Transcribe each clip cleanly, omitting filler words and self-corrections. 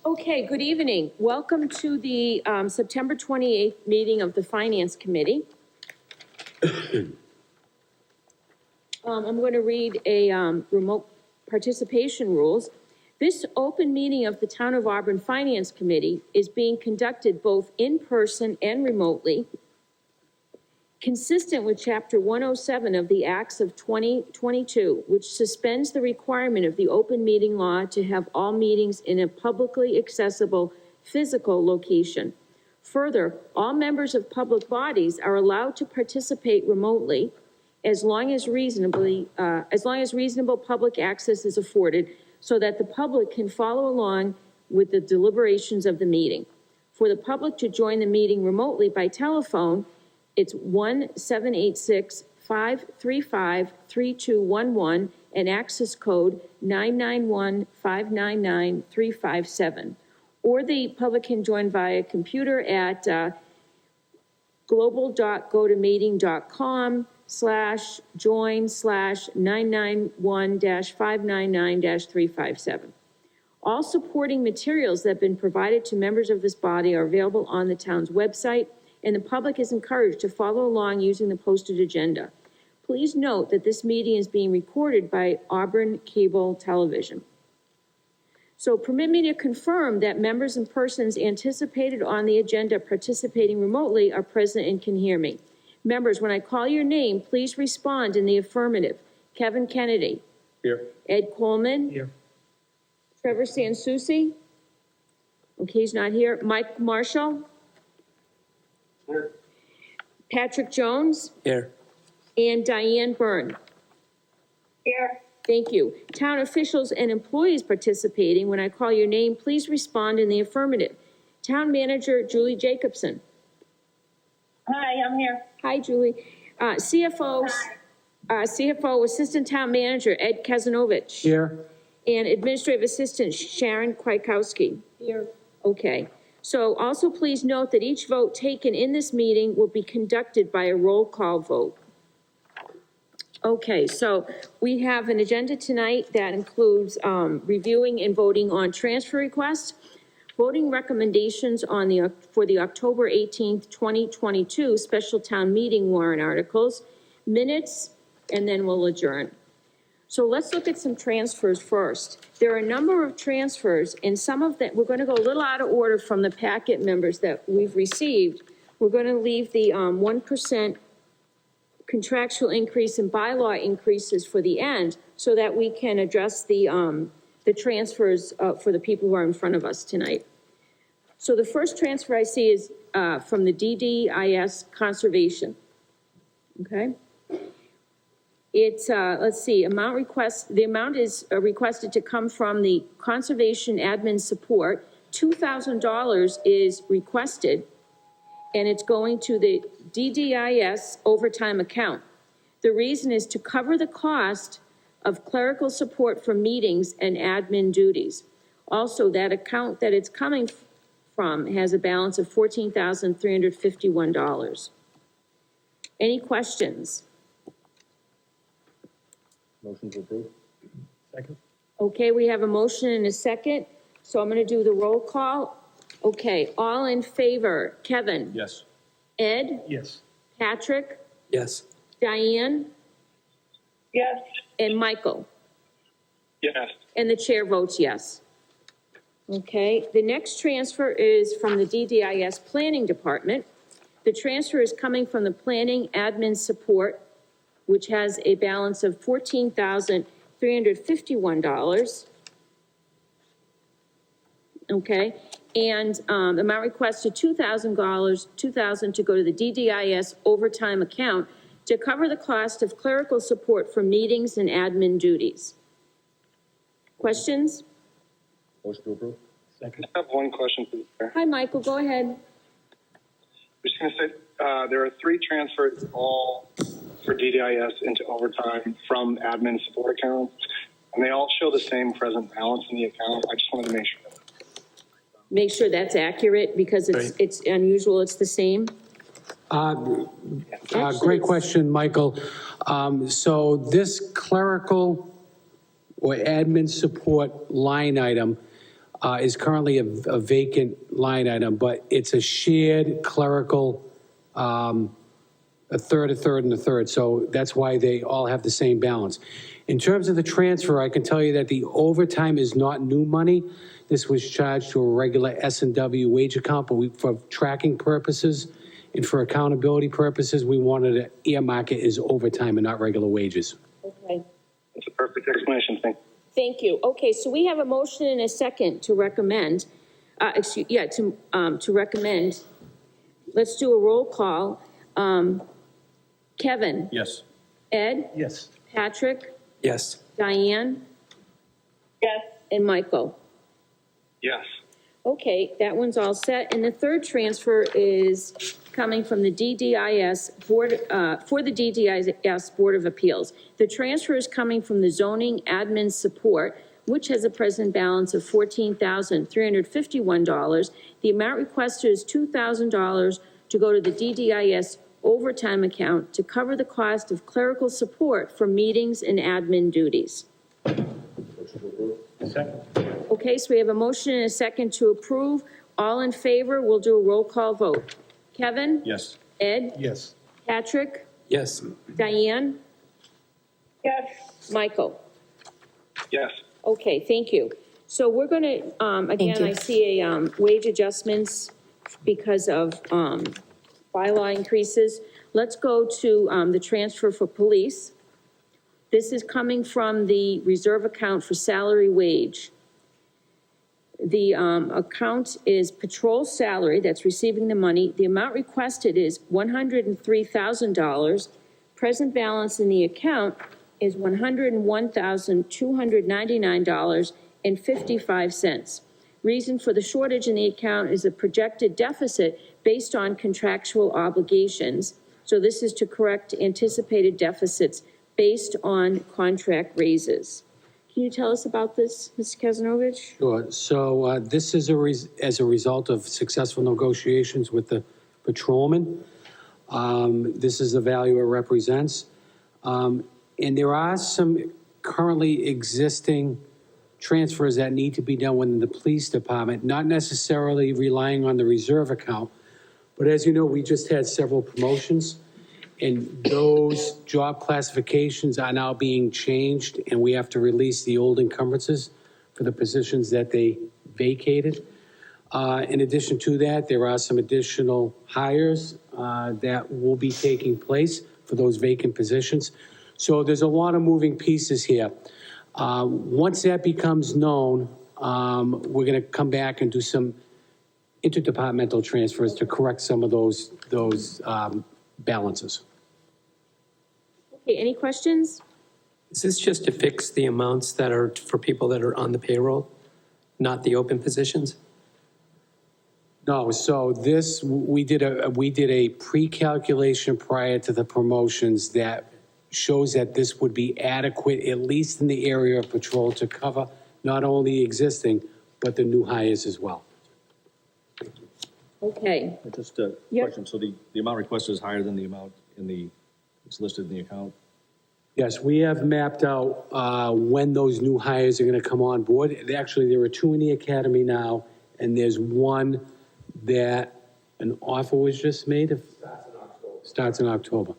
Okay, good evening. Welcome to the September 28th meeting of the Finance Committee. I'm going to read a remote participation rules. This open meeting of the Town of Auburn Finance Committee is being conducted both in person and remotely, consistent with Chapter 107 of the Acts of 2022, which suspends the requirement of the open meeting law to have all meetings in a publicly accessible physical location. Further, all members of public bodies are allowed to participate remotely as long as reasonable public access is afforded so that the public can follow along with the deliberations of the meeting. For the public to join the meeting remotely by telephone, it's 1-786-535-3211 and access code 991-599-357. Or the public can join via computer at global.gotomeeting.com/join/991-599-357. All supporting materials that have been provided to members of this body are available on the town's website, and the public is encouraged to follow along using the posted agenda. Please note that this meeting is being recorded by Auburn Cable Television. So permit me to confirm that members and persons anticipated on the agenda participating remotely are present and can hear me. Members, when I call your name, please respond in the affirmative. Kevin Kennedy. Here. Ed Coleman. Here. Trevor Sansucci. Okay, he's not here. Mike Marshall. Here. Patrick Jones. Here. And Diane Byrne. Here. Thank you. Town officials and employees participating, when I call your name, please respond in the affirmative. Town Manager Julie Jacobson. Hi, I'm here. Hi, Julie. CFO Assistant Town Manager Ed Kazanovich. Here. And Administrative Assistant Sharon Kwiatkowski. Here. Okay. So also please note that each vote taken in this meeting will be conducted by a roll call vote. Okay, so we have an agenda tonight that includes reviewing and voting on transfer requests, voting recommendations on for the October 18th, 2022 special town meeting warrant articles, minutes, and then we'll adjourn. So let's look at some transfers first. There are a number of transfers, and some of them, we're going to go a little out of order from the packet members that we've received. We're going to leave the 1% contractual increase and bylaw increases for the end so that we can address the transfers for the people who are in front of us tonight. So the first transfer I see is from the DDIS Conservation. Okay. It's, let's see, the amount is requested to come from the Conservation Admin Support. $2,000 is requested, and it's going to the DDIS overtime account. The reason is to cover the cost of clerical support for meetings and admin duties. Also, that account that it's coming from has a balance of $14,351. Any questions? Motion to approve. Second. Okay, we have a motion and a second, so I'm going to do the roll call. Okay, all in favor? Kevin? Yes. Ed? Yes. Patrick? Yes. Diane? Yes. And Michael? Yes. And the chair votes yes. Okay, the next transfer is from the DDIS Planning Department. The transfer is coming from the Planning Admin Support, which has a balance of $14,351. Okay, and the amount requested $2,000 to go to the DDIS overtime account to cover the cost of clerical support for meetings and admin duties. Questions? Motion to approve. Second. I have one question for the chair. Hi, Michael, go ahead. I'm just going to say there are 3 transfers all for DDIS into overtime from admin support accounts, and they all show the same present balance in the account. I just wanted to make sure. Make sure that's accurate because it's unusual, it's the same. Great question, Michael. So this clerical or admin support line item is currently a vacant line item, but it's a shared clerical, a third, and a third. So that's why they all have the same balance. In terms of the transfer, I can tell you that the overtime is not new money. This was charged to a regular S&W wage account, but for tracking purposes and for accountability purposes, we wanted to earmark it as overtime and not regular wages. Okay. That's a perfect explanation. Thank you. Okay, so we have a motion and a second to recommend, to recommend. Let's do a roll call. Kevin? Yes. Ed? Yes. Patrick? Yes. Diane? Yes. And Michael? Yes. Okay, that one's all set. And the third transfer is coming from the DDIS Board, for the DDIS Board of Appeals. The transfer is coming from the zoning admin support, which has a present balance of $14,351. The amount requested is $2,000 to go to the DDIS overtime account to cover the cost of clerical support for meetings and admin duties. Second. Okay, so we have a motion and a second to approve. All in favor, we'll do a roll call vote. Kevin? Yes. Ed? Yes. Patrick? Yes. Diane? Yes. Michael? Yes. Okay, thank you. So we're gonna, again, I see a, wage adjustments because of, bylaw increases. Let's go to, the transfer for police. This is coming from the reserve account for salary wage. The, account is patrol salary that's receiving the money. The amount requested is $103,000. Present balance in the account is $101,299.55. Reason for the shortage in the account is a projected deficit based on contractual obligations. So this is to correct anticipated deficits based on contract raises. Can you tell us about this, Mr. Kazanovich? Sure. So this is as a result of successful negotiations with the patrolmen. This is the value it represents. And there are some currently existing transfers that need to be done within the police department, not necessarily relying on the reserve account. But as you know, we just had several promotions, and those job classifications are now being changed, and we have to release the old encumbrances for the positions that they vacated. In addition to that, there are some additional hires that will be taking place for those vacant positions. So there's a lot of moving pieces here. Once that becomes known, we're going to come back and do some interdepartmental transfers to correct some of those balances. Okay, any questions? Is this just to fix the amounts that are for people that are on the payroll, not the open positions? No, so this, we did a pre-calculation prior to the promotions that shows that this would be adequate, at least in the area of patrol, to cover not only existing, but the new hires as well. Okay, Just a Yep. question. So the amount requested is higher than the amount it's listed in the account? Yes, we have mapped out when those new hires are going to come on board. Actually, there are two in the academy now, and there's one that an offer was just made. Starts in October.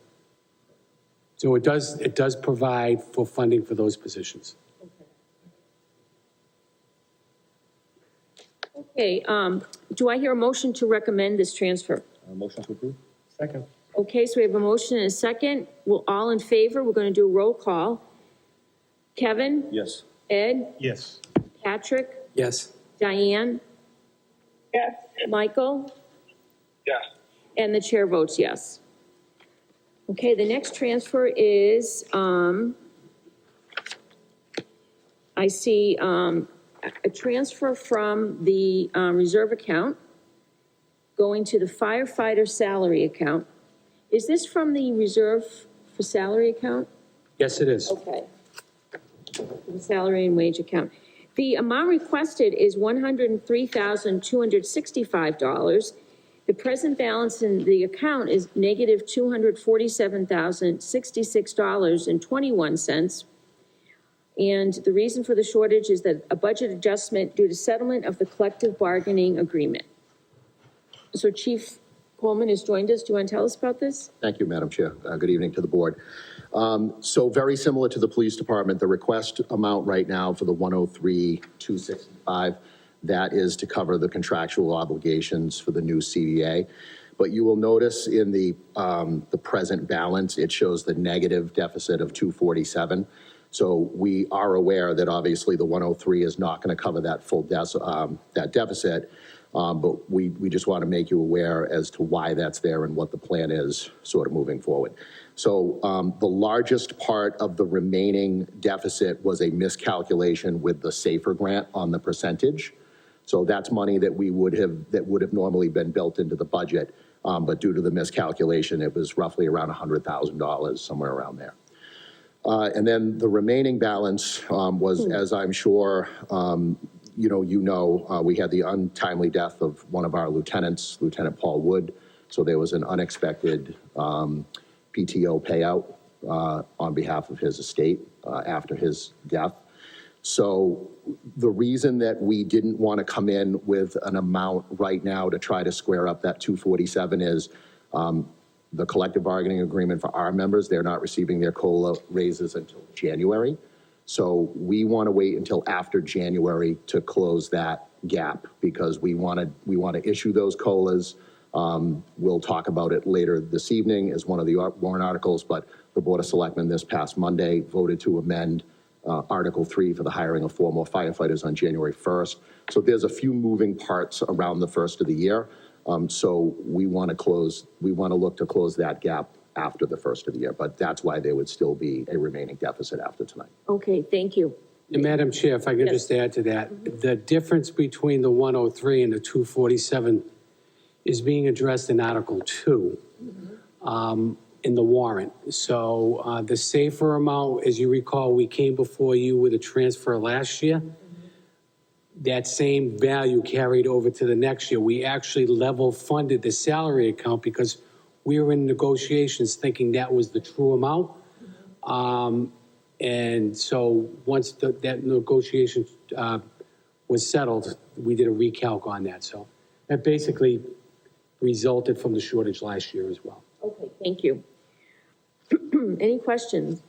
So it does provide for funding for those positions. okay, do I hear a motion to recommend this transfer? Motion to approve? Second. Okay, so we have a motion and a second. We're all in favor. We're going to do a roll call. Kevin? Yes. Ed? Yes. Patrick? Yes. Diane? Yes. Michael? Yes. And the chair votes yes. Okay, the next transfer is, I see a transfer from the reserve account going to the firefighter salary account. Is this from the reserve for salary account? Yes, it is. Okay. The salary and wage account. The amount requested is $103,265. The present balance in the account is negative $247,066.21. And the reason for the shortage is that a budget adjustment due to settlement of the collective bargaining agreement. So Chief Coleman has joined us. Do you want to tell us about this? Thank you, Madam Chair. Good evening to the board. So very similar to the police department, the request amount right now for the 103,265, that is to cover the contractual obligations for the new CDA. But you will notice in the present balance, it shows the negative deficit of 247. So we are aware that obviously the 103 is not going to cover that full that deficit. But we just want to make you aware as to why that's there and what the plan is sort of moving forward. So the largest part of the remaining deficit was a miscalculation with the SAFER grant on the percentage. So that's money that would have normally been built into the budget. But due to the miscalculation, it was roughly around $100,000, somewhere around there. And then the remaining balance was, as I'm sure we had the untimely death of one of our lieutenants, Lieutenant Paul Wood. So there was an unexpected PTO payout on behalf of his estate after his death. So the reason that we didn't want to come in with an amount right now to try to square up that 247 is the collective bargaining agreement for our members, they're not receiving their COLA raises until January. So we want to wait until after January to close that gap because we want to issue those COLAs. We'll talk about it later this evening as one of the warrant articles, but the Board of Selectmen this past Monday voted to amend Article 3 for the hiring of 4 more firefighters on January 1st. So there's a few moving parts around the first of the year. So we want to look to close that gap after the first of the year, but that's why there would still be a remaining deficit after tonight. Okay, thank you. And Madam Chair, if I could just add to that, the difference between the 103 and the 247 is being addressed in Article 2 in the warrant. So the SAFER amount, as you recall, we came before you with a transfer last year. That same value carried over to the next year. We actually level funded the salary account because we were in negotiations thinking that was the true amount. And so once that negotiation was settled, we did a recalc on that. So that basically resulted from the shortage last year as well. Okay, thank you. Any questions?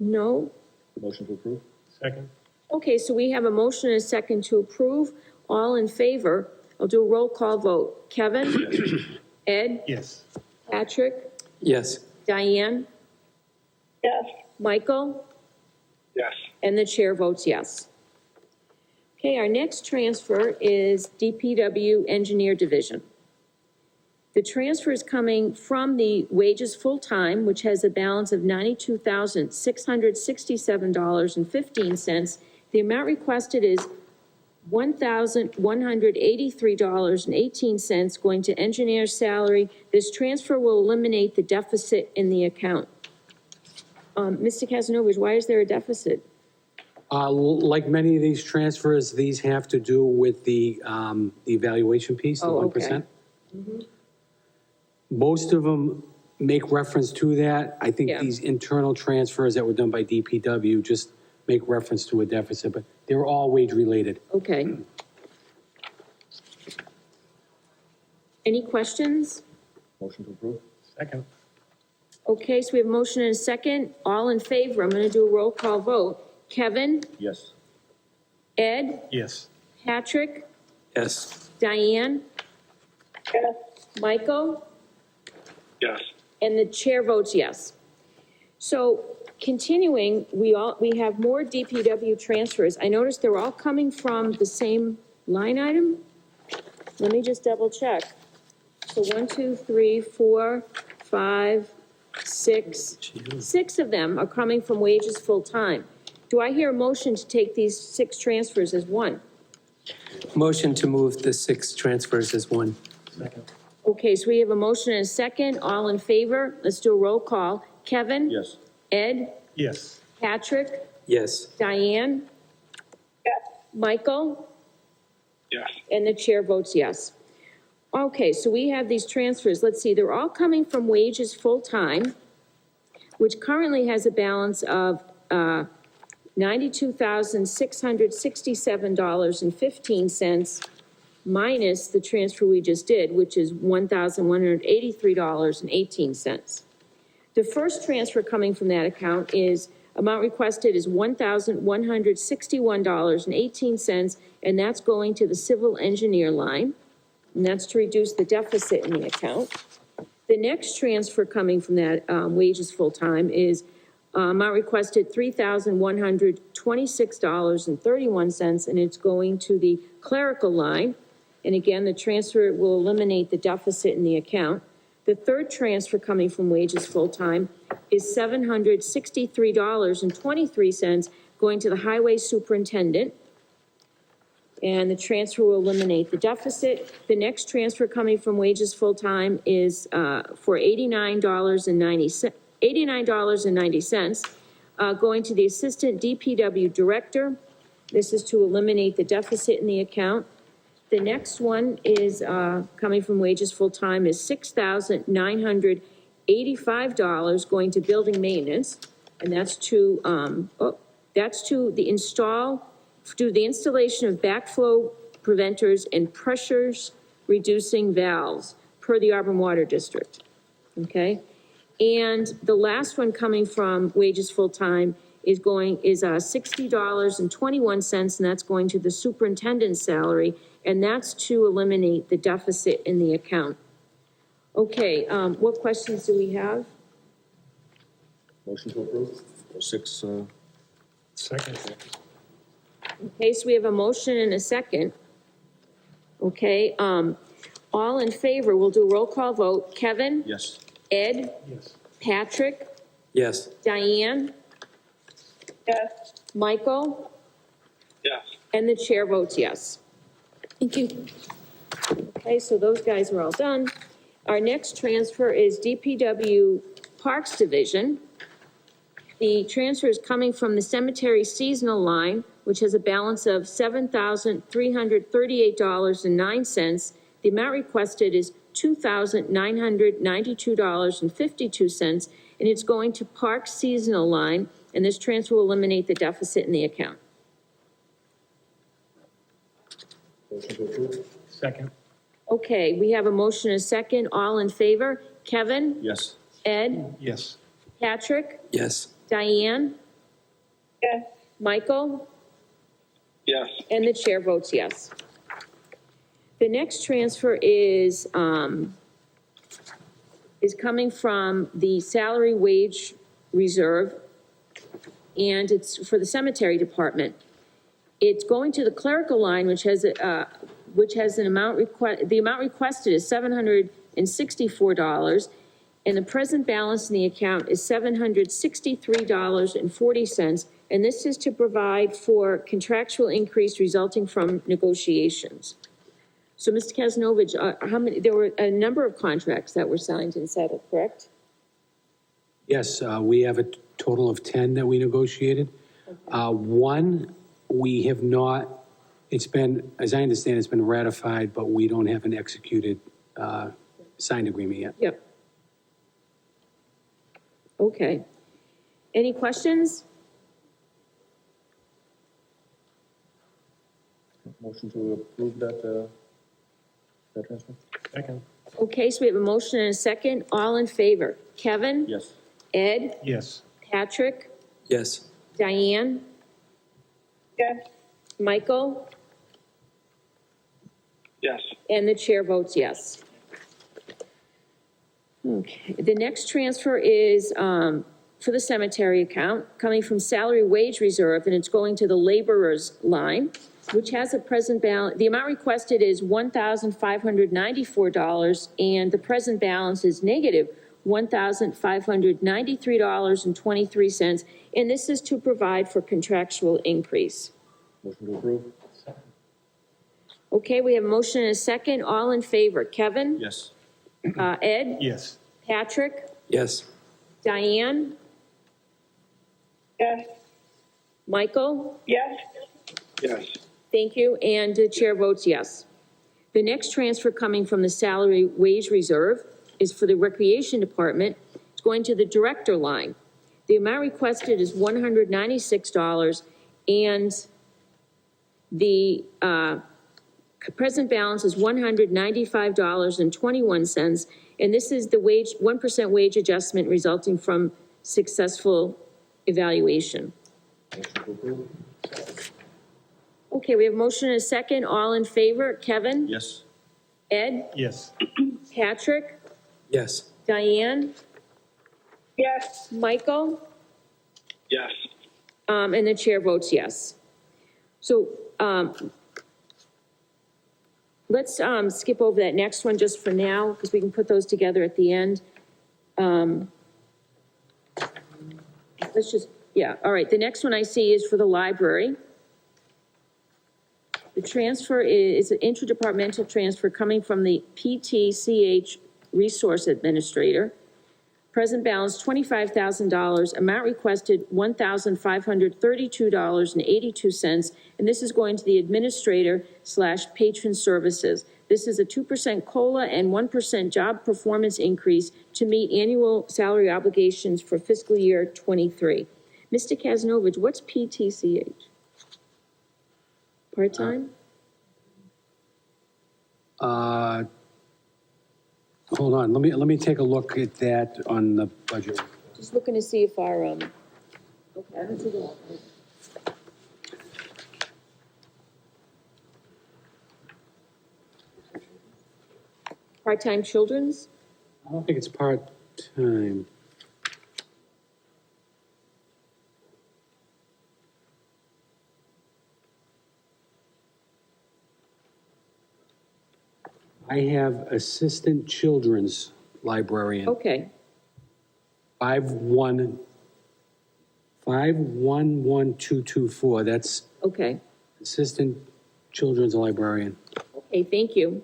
No? Motion to approve? Second. Okay, so we have a motion and a second to approve. All in favor? I'll do a roll call vote. Kevin? Ed? Yes. Patrick? Yes. Diane? Yes. Michael? Yes. And the chair votes yes. Okay, our next transfer is DPW Engineer Division. The transfer is coming from the wages full-time, which has a balance of $92,667.15. The amount requested is $1,183.18 going to engineer's salary. This transfer will eliminate the deficit in the account. Mr. Casanovas, why is there a deficit? Like many of these transfers, these have to do with the evaluation piece, the 1%. Okay. Most of them make reference to that. I think Yeah. these internal transfers that were done by DPW just make reference to a deficit, but they're all wage related. Okay. Any questions? Motion to approve? Second. Okay, so we have a motion and a second. All in favor? I'm going to do a roll call vote. Kevin? Yes. Ed? Yes. Patrick? Yes. Diane? Yes. Michael? Yes. And the chair votes yes. So continuing, we have more DPW transfers. I noticed they're all coming from the same line item. Let me just double check. So 1, 2, 3, 4, 5, 6. 6 of them are coming from wages full-time. Do I hear a motion to take these 6 transfers as one? Motion to move the 6 transfers as one. Second. Okay, so we have a motion and a second. All in favor? Let's do a roll call. Kevin? Yes. Ed? Yes. Patrick? Yes. Diane? Yes. Michael? Yes. And the chair votes yes. Okay, so we have these transfers. Let's see, they're all coming from wages full-time. which currently has a balance of, $92,667.15 minus the transfer we just did, which is $1,183.18. The first transfer coming from that account is, amount requested is $1,161.18, and that's going to the civil engineer line, and that's to reduce the deficit in the account. The next transfer coming from that wages full-time is amount requested $3,126.31, and it's going to the clerical line. And again, the transfer will eliminate the deficit in the account. The third transfer coming from wages full-time is $763.23 going to the highway superintendent. And the transfer will eliminate the deficit. The next transfer coming from wages full-time is for $89.90, going to the assistant DPW director. This is to eliminate the deficit in the account. The next one is coming from wages full-time is $6,985 going to building maintenance, and that's to the installation of backflow preventers and pressures reducing valves per the Auburn Water District. Okay, and the last one coming from wages full-time is $60.21, and that's going to the superintendent's salary, and that's to eliminate the deficit in the account. Okay, what questions do we have? Motion to approve. Six, Second. Okay, so we have a motion and a second. Okay, all in favor, we'll do a roll call vote. Kevin? yes. Ed? Yes. Patrick? Yes. Diane? Yes. Michael? Yes. And the chair votes yes. Thank you. Okay, so those guys are all done. Our next transfer is DPW Parks Division. The transfer is coming from the cemetery seasonal line, which has a balance of $7,338.09. The amount requested is $2,992.52, and it's going to Parks seasonal line, and this transfer will eliminate the deficit in the account. Motion to approve. Second. Okay, we have a motion and a second. All in favor? Kevin? Yes. Ed? Yes. Patrick? Yes. Diane? Yes. Michael? Yes. And the chair votes yes. The next transfer is coming from the salary wage reserve, and it's for the cemetery department. It's going to the clerical line, which has an amount the amount requested is $764, and the present balance in the account is $763.40, and this is to provide for contractual increase resulting from negotiations. So, Mr. Kasnovich, there were a number of contracts that were signed and settled, correct? Yes, we have a total of 10 that we negotiated. One, we have not, it's been, as I understand, it's been ratified, but we don't have an executed signed agreement yet. Yep. Okay. Any questions? Motion to approve that transfer. Second. Okay, so we have a motion and a second. All in favor? Kevin? Yes. Ed? Yes. Patrick? Yes. Diane? Yes. Michael? Yes. And the chair votes yes. Okay, the next transfer is for the cemetery account, coming from salary wage reserve, and it's going to the laborers line, which has a present balance. The amount requested is $1,594, and the present balance is negative $1,593.23, and this is to provide for contractual increase. Motion to approve. Okay, we have a motion and a second. All in favor? Kevin? Yes. Ed? Yes. Patrick? Yes. Diane? Yes. Michael? Yes. Yes. Thank you, and the chair votes yes. The next transfer coming from the salary wage reserve is for the recreation department. It's going to the director line, The amount requested is $196, and the present balance is $195.21, and this is the 1% wage adjustment resulting from successful evaluation. Okay, we have a motion and a second. All in favor? Kevin? Yes. Ed? Yes. Patrick? Yes. Diane? yes, Michael? Yes. And the chair votes yes. So, let's, skip over that next one just for now, because we can put those together at the end. Let's just, yeah, all right, the next one I see is for the library. The transfer is an interdepartmental transfer coming from the PTCH Resource Administrator. Present balance, $25,000. Amount requested, $1,532.82. And this is going to the administrator/patron services. This is a 2% COLA and 1% job performance increase to meet annual salary obligations for fiscal year '23. Mr. Kazanovich, what's PTCH? Part-time? Hold on, let me take a look at that on the budget. Just looking to see if our, okay, I don't see the. Part-time children's? I don't think it's part-time. I have assistant children's librarian, Okay, 511224, that's okay, assistant children's librarian. okay, thank you.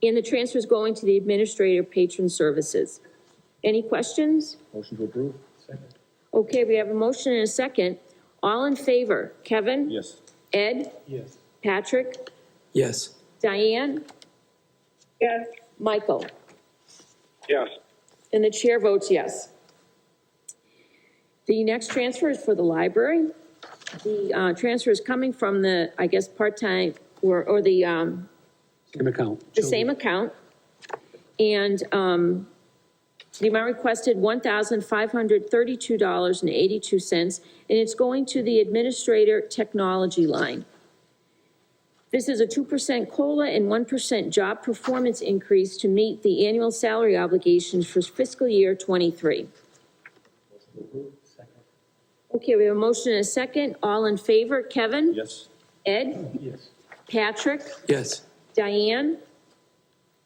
And the transfer is going to the administrator patron services. Any questions? Motion to approve? Okay, we have a motion and a second. All in favor? Kevin? Yes. Ed? Yes. Patrick? Yes. Diane? yes, Michael? Yes. And the chair votes yes. The next transfer is for the library. The transfer is coming from the, I guess, part-time, or the Same account. same account. And the amount requested, $1,532.82, and it's going to the administrator technology line. This is a 2% COLA and 1% job performance increase to meet the annual salary obligations for fiscal year '23. Okay, we have a motion and a second. All in favor? Kevin? Yes. Ed? Yes. Patrick? Yes. Diane?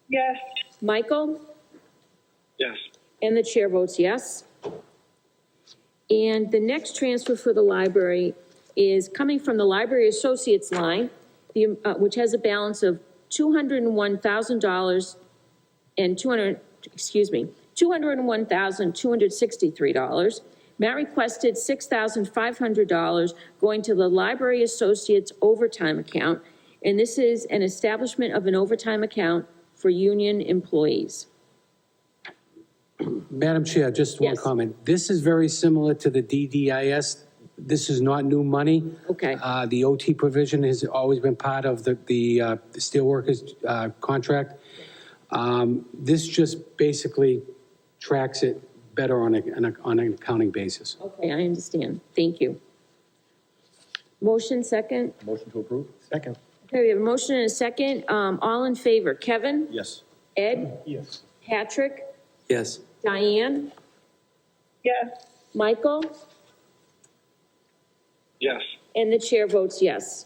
yes, Michael? Yes. And the chair votes yes. And the next transfer for the library is coming from the Library Associates line, which has a balance of $201,000 and $201,263. Matt requested $6,500 going to the Library Associates overtime account, and this is an establishment of an overtime account for union employees. Madam Chair, just one Yes. comment. This is very similar to the DDIS. This is not new money. Okay. The OT provision has always been part of the steelworkers contract. This just basically tracks it better on an accounting basis. Okay, I understand. Thank you. Motion second. Motion to approve? Second. Okay, we have a motion and a second. All in favor? Kevin? Yes. Ed? Yes. Patrick? Yes. Diane? yes, Michael? Yes. And the chair votes yes.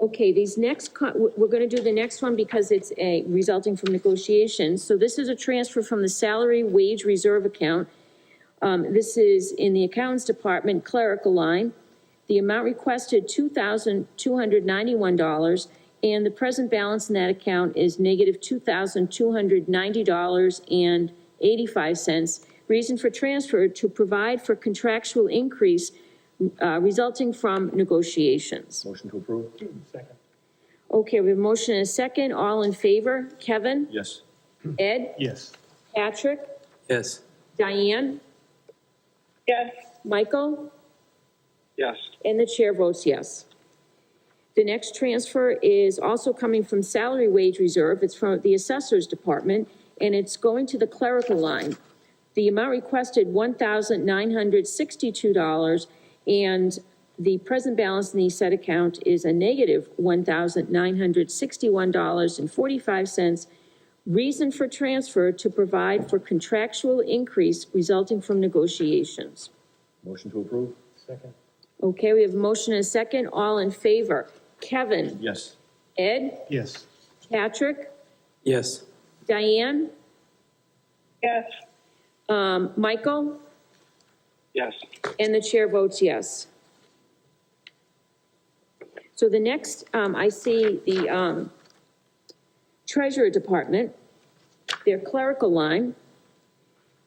Okay, these next, we're going to do the next one because it's resulting from negotiations. So this is a transfer from the salary wage reserve account. This is in the accounts department clerical line. The amount requested, $2,291, and the present balance in that account is negative $2,290.85. Reason for transfer, to provide for contractual increase resulting from negotiations. Motion to approve? Second. Okay, we have a motion and a second. All in favor? Kevin? Yes. Ed? Yes. Patrick? Yes. Diane, yes, Michael, Yes. and the chair votes yes. The next transfer is also coming from salary wage reserve. It's from the assessor's department, and it's going to the clerical line. The amount requested, $1,962, and the present balance in the said account is a negative $1,961.45. Reason for transfer, to provide for contractual increase resulting from negotiations. Motion to approve? Second. Okay, we have a motion and a second. All in favor? Kevin? Yes. Ed? Yes. Patrick? Yes. Diane? yes, Michael? Yes. And the chair votes yes. So the next, I see the Treasurer Department, their clerical line.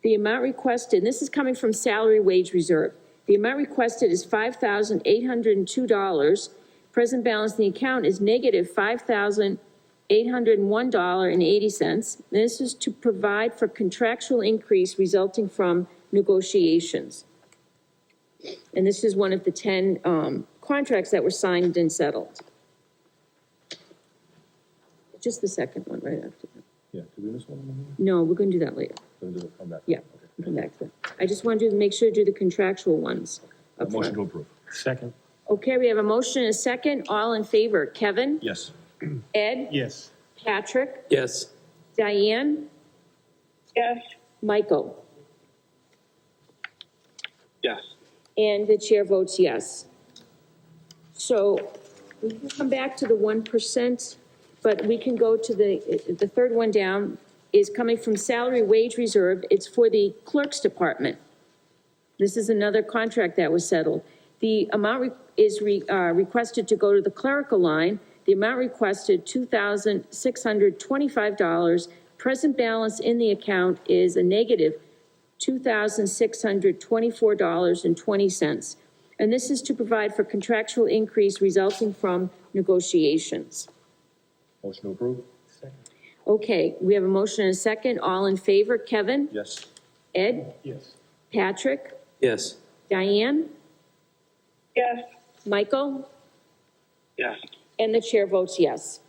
The amount requested, and this is coming from salary wage reserve. The amount requested is $5,802. Present balance in the account is negative $5,801.80. This is to provide for contractual increase resulting from negotiations. And this is one of the 10 contracts that were signed and settled. Just the second one right after that. Yeah, did we miss one in here? No, we're going to do that later. Then do it, come back. Yeah, Okay. we'll come back to that. I just wanted to make sure to do the contractual ones up Motion front. to approve? Second. Okay, we have a motion and a second. All in favor? Kevin? Yes. Ed? Yes. Patrick? Yes. Diane? yes, Michael? Yes. And the chair votes yes. So we can come back to the 1%, but we can go to the third one down is coming from salary wage reserve. It's for the clerk's department. This is another contract that was settled. The amount is requested to go to the clerical line. The amount requested, $2,625. Present balance in the account is a negative $2,624.20. And this is to provide for contractual increase resulting from negotiations. Motion to approve? Second. Okay, we have a motion and a second. All in favor? Kevin? Yes. Ed? Yes. Patrick? Yes. Diane? yes, Michael? Yes. And the chair votes yes.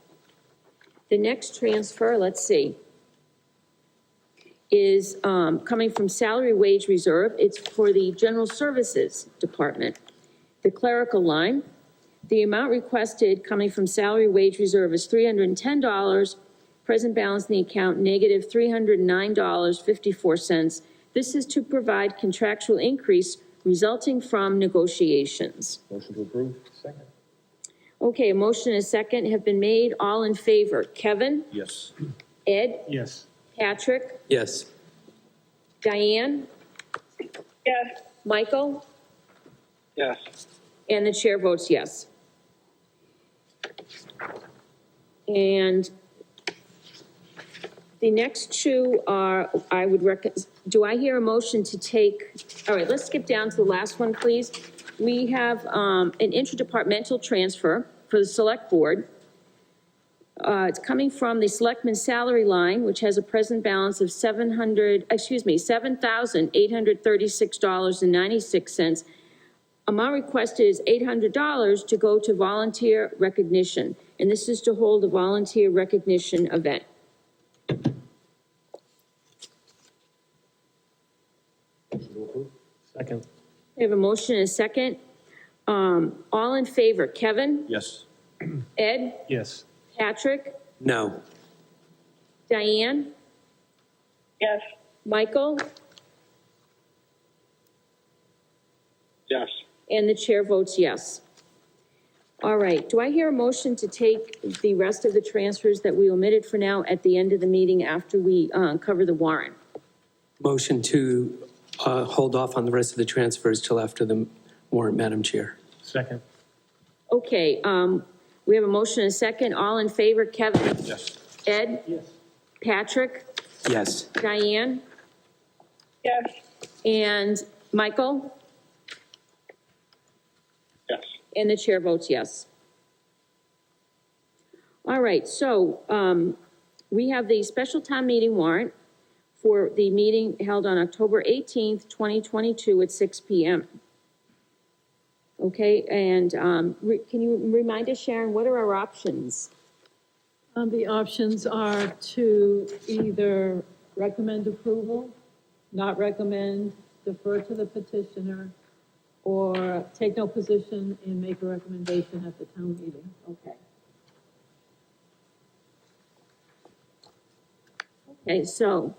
The next transfer, let's see, is coming from salary wage reserve. It's for the general services department. The clerical line, the amount requested coming from salary wage reserve is $310. Present balance in the account, negative $309.54. This is to provide contractual increase resulting from negotiations. Motion to approve? Second. Okay, a motion and a second have been made. All in favor? Kevin? Yes. Ed? Yes. Patrick? Yes. Diane? yes, Michael? Yes. And the chair votes yes. And the next two are, I would do I hear a motion to take, all right, let's skip down to the last one, please. We have an interdepartmental transfer for the select board. It's coming from the selectman's salary line, which has a present balance of $7,836.96. Amount requested is $800 to go to volunteer recognition, and this is to hold a volunteer recognition event. Motion to approve? Second. We have a motion and a second. All in favor, Kevin? Yes. Ed? Yes. Patrick? No. Diane? yes, Michael? Yes. And the chair votes yes. All right, do I hear a motion to take the rest of the transfers that we omitted for now at the end of the meeting after we cover the warrant? Motion to hold off on the rest of the transfers till after the warrant, Madam Chair. Second. Okay, we have a motion and a second. All in favor, Kevin? Yes. Ed? Yes. Patrick? Yes. Diane? yes, And Michael? Yes. And the chair votes yes. All right, so we have the special town meeting warrant for the meeting held on October 18th, 2022 at 6 PM. Okay, and can you remind us, Sharon, what are our options? The options are to either recommend approval, not recommend, defer to the petitioner, or take no position and make a recommendation at the town meeting. Okay. Okay, so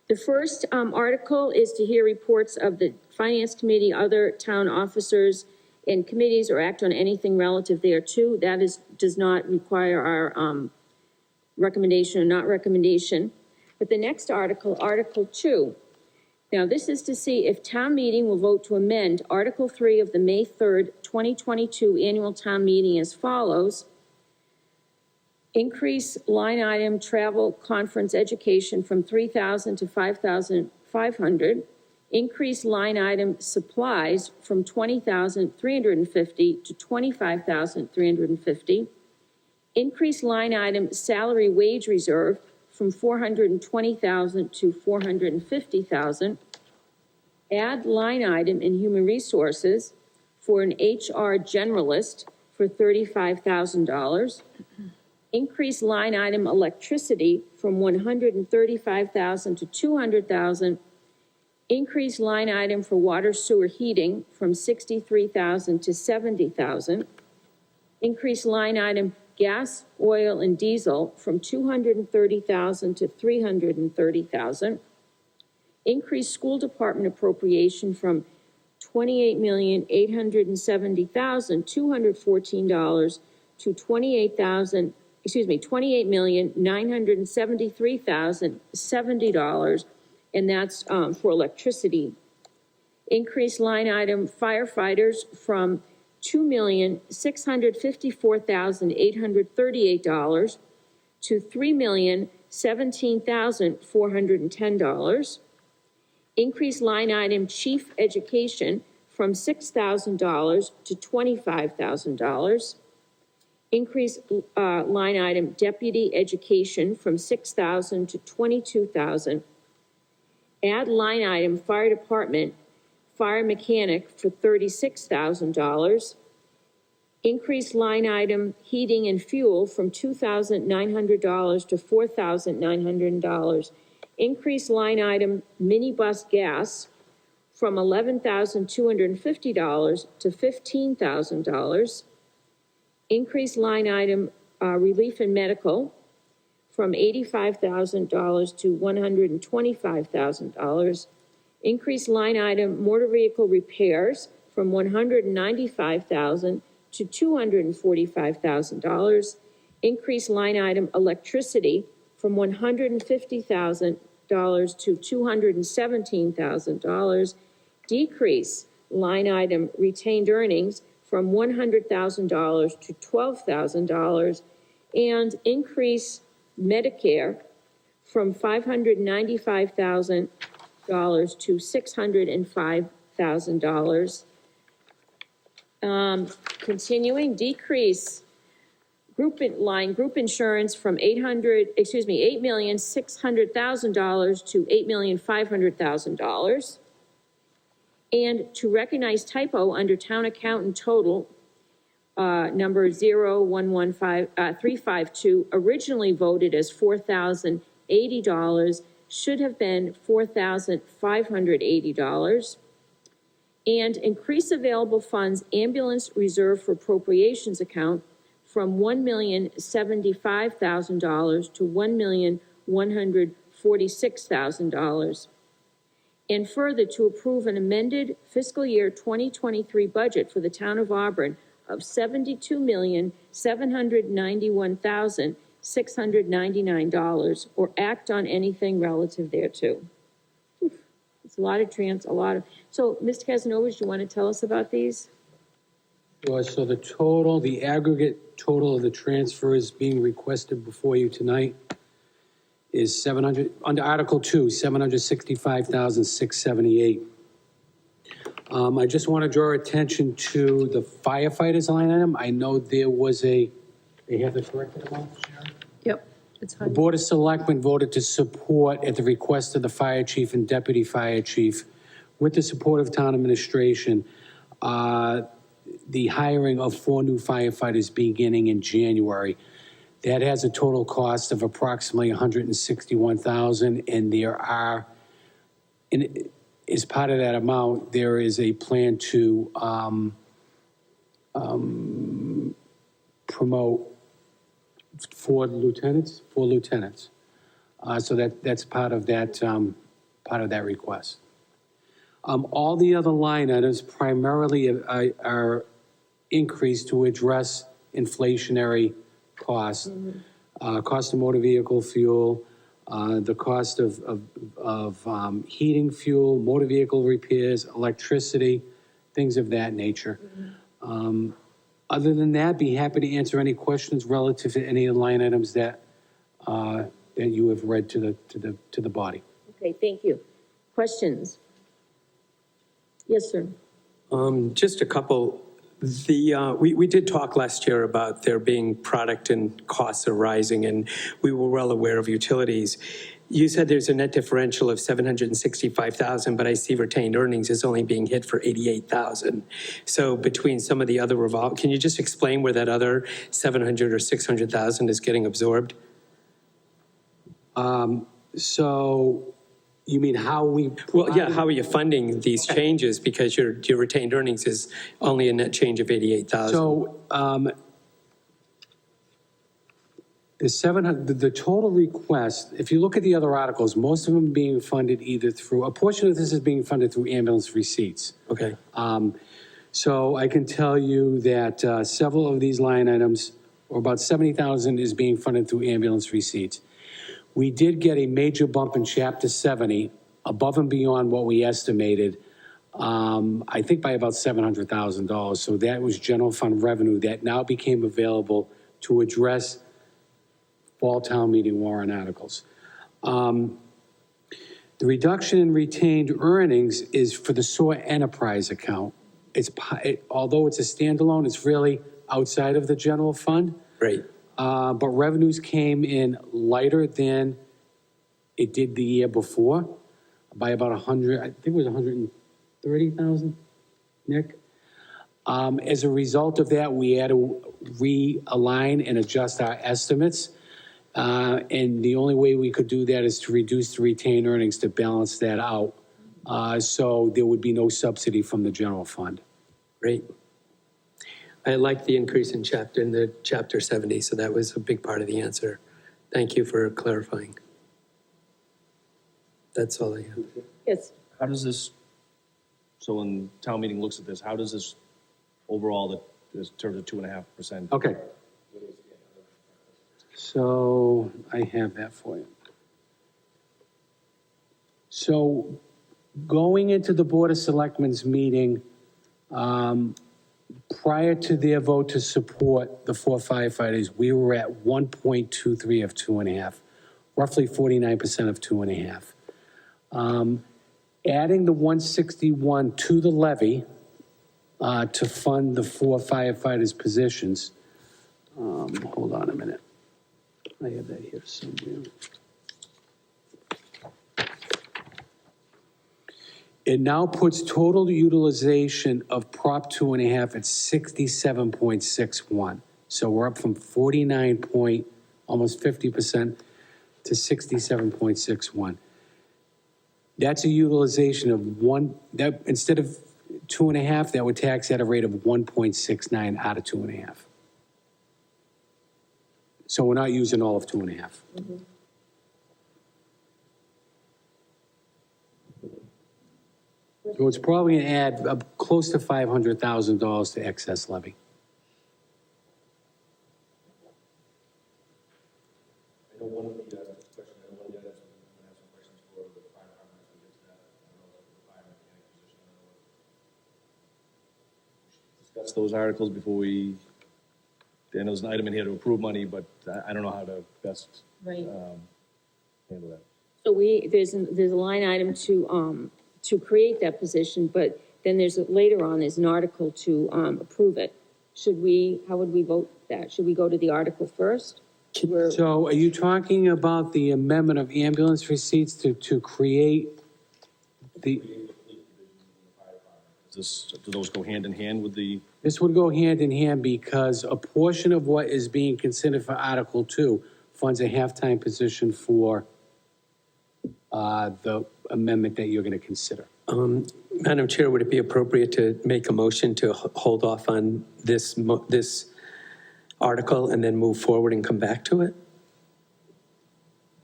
the first article is to hear reports of the Finance Committee, other town officers and committees, or act on anything relative thereto. That does not require our recommendation or not recommendation. But the next article, Article 2. Now, this is to see if town meeting will vote to amend Article 3 of the May 3rd, 2022 annual town meeting as follows. Increase line item travel conference education from 3,000 to 5,500. Increase line item supplies from 20,350 to 25,350. Increase line item salary wage reserve from 420,000 to 450,000. Add line item in human resources for an HR generalist for $35,000. Increase line item electricity from 135,000 to 200,000. Increase line item for water sewer heating from 63,000 to 70,000. Increase line item gas, oil, and diesel from 230,000 to 330,000. Increase school department appropriation from $28,870,214 to $28,973,070, and that's for electricity. Increase line item firefighters from $2,654,838 to $3,017,410. Increase line item chief education from $6,000 to $25,000. Increase line item deputy education from $6,000 to $22,000. Add line item fire department fire mechanic for $36,000. Increase line item heating and fuel from $2,900 to $4,900. Increase line item minibus gas from $11,250 to $15,000. Increase line item relief and medical from $85,000 to $125,000. Increase line item motor vehicle repairs from $195,000 to $245,000. Increase line item electricity from $150,000 to $217,000. Decrease line item retained earnings from $100,000 to $12,000, and increase Medicare from $595,000 to $605,000. Continuing, decrease group insurance from $8,600,000 to $8,500,000. And to recognize typo under town accountant total, number 0115352, originally voted as $4,080, should have been $4,580. And increase available funds ambulance reserve for appropriations account from $1,075,000 to $1,146,000. And further, to approve an amended fiscal year 2023 budget for the town of Auburn of $72,791,699, or act on anything relative thereto. It's a lot of so, Mr. Casanova, do you want to tell us about these? Sure. So the aggregate total of the transfers being requested before you tonight is under Article 2, $765,678. I just want to draw attention to the firefighters line item. I know there was they have the corrected amount, Sharon? Yep, It's The high. Board of Selectmen voted to support, at the request of the fire chief and deputy fire chief, with the support of town administration, the hiring of 4 new firefighters beginning in January. That has a total cost of approximately $161,000, and there are, and as part of that amount, there is a plan to promote 4 lieutenants. So that's part of that request. All the other line items primarily are increased to address inflationary costs, cost of motor vehicle fuel, the cost of heating fuel, motor vehicle repairs, electricity, things of that nature. Other than that, be happy to answer any questions relative to any of the line items that you have read to the body. Okay, thank you. Questions? Yes, sir. Just a couple. We did talk last year about there being product and costs are rising, and we were well aware of utilities. You said there's a net differential of $765,000, but I see retained earnings is only being hit for $88,000. So between some of the other can you just explain where that other $700,000 or $600,000 is getting absorbed? So you mean how we? Well, yeah, how are you funding these changes? Because your retained earnings is only a net change of $88,000. So, the total request, if you look at the other articles, most of them being funded either through, a portion of this is being funded through ambulance receipts. Okay. So I can tell you that several of these line items, or about 70,000, is being funded through ambulance receipts. We did get a major bump in Chapter 70, above and beyond what we estimated, I think by about $700,000. So that was general fund revenue that now became available to address fall town meeting warrant articles. The reduction in retained earnings is for the SOAR enterprise account. Although it's a standalone, it's really outside of the general fund. Right. But revenues came in lighter than it did the year before by about 100, I think it was 130,000, Nick. As a result of that, we had to realign and adjust our estimates. And the only way we could do that is to reduce the retained earnings to balance that out. So there would be no subsidy from the general fund. Great. I like the increase in the chapter 70, so that was a big part of the answer. Thank you for clarifying. That's all I have. Yes. How does this, so when town meeting looks at this, how does this overall, in terms of 2.5%? Okay. So I have that for you. So going into the Board of Selectmen's meeting, prior to their vote to support the 4 firefighters, we were at 1.23 of 2.5, roughly 49% of 2.5. Adding the 161 to the levy to fund the 4 firefighters' positions. Hold on a minute. I have that here somewhere. It now puts total utilization of Prop 2.5 at 67.61. So we're up from 49 point, almost 50% to 67.61. That's a utilization of that instead of 2.5, that would tax at a rate of 1.69 out of 2.5. So we're not using all of 2.5. Mm-hmm. So it's probably going to add close to $500,000 to excess levy. I know one of the questions, I know one of the others, I'm going to have some questions for the fire department as we get to that. I don't know the fire mechanic position, I don't know. We should discuss those articles before we, then there's an item in here to approve money, but I don't know how to best Right. handle that. So there's a line item to create that position, but then later on, there's an article to approve it. How would we vote that? Should we go to the article first? we're, So are you talking about the amendment of ambulance receipts to create the, Do those go hand in hand with the? this would go hand in hand because a portion of what is being considered for Article 2 funds a halftime position for the amendment that you're going to consider. Madam Chair, would it be appropriate to make a motion to hold off on this article and then move forward and come back to it?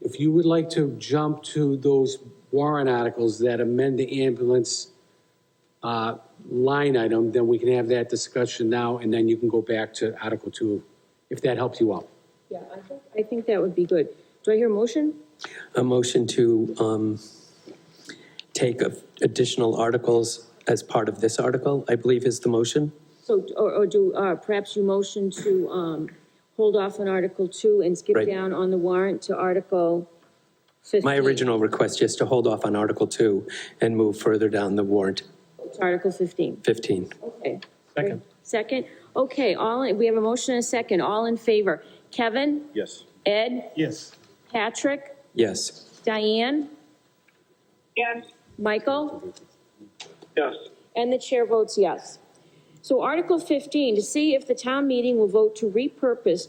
If you would like to jump to those warrant articles that amend the ambulance line item, then we can have that discussion now, and then you can go back to Article 2, if that helps you out. yeah, I think that would be good. Do I hear a motion? A motion to take additional articles as part of this article, I believe is the motion. So, or do, perhaps you motion to, hold off on Article 2 and skip Right. down on the warrant to Article 15? My original request just to hold off on Article 2 and move further down the warrant, To Article 15. 15. Okay. Second. Second? Okay, we have a motion and a second. All in favor? Kevin? Yes. Ed? Yes. Patrick? Yes. Diane? yes, Michael? Yes. And the chair votes yes. So Article 15, to see if the town meeting will vote to repurpose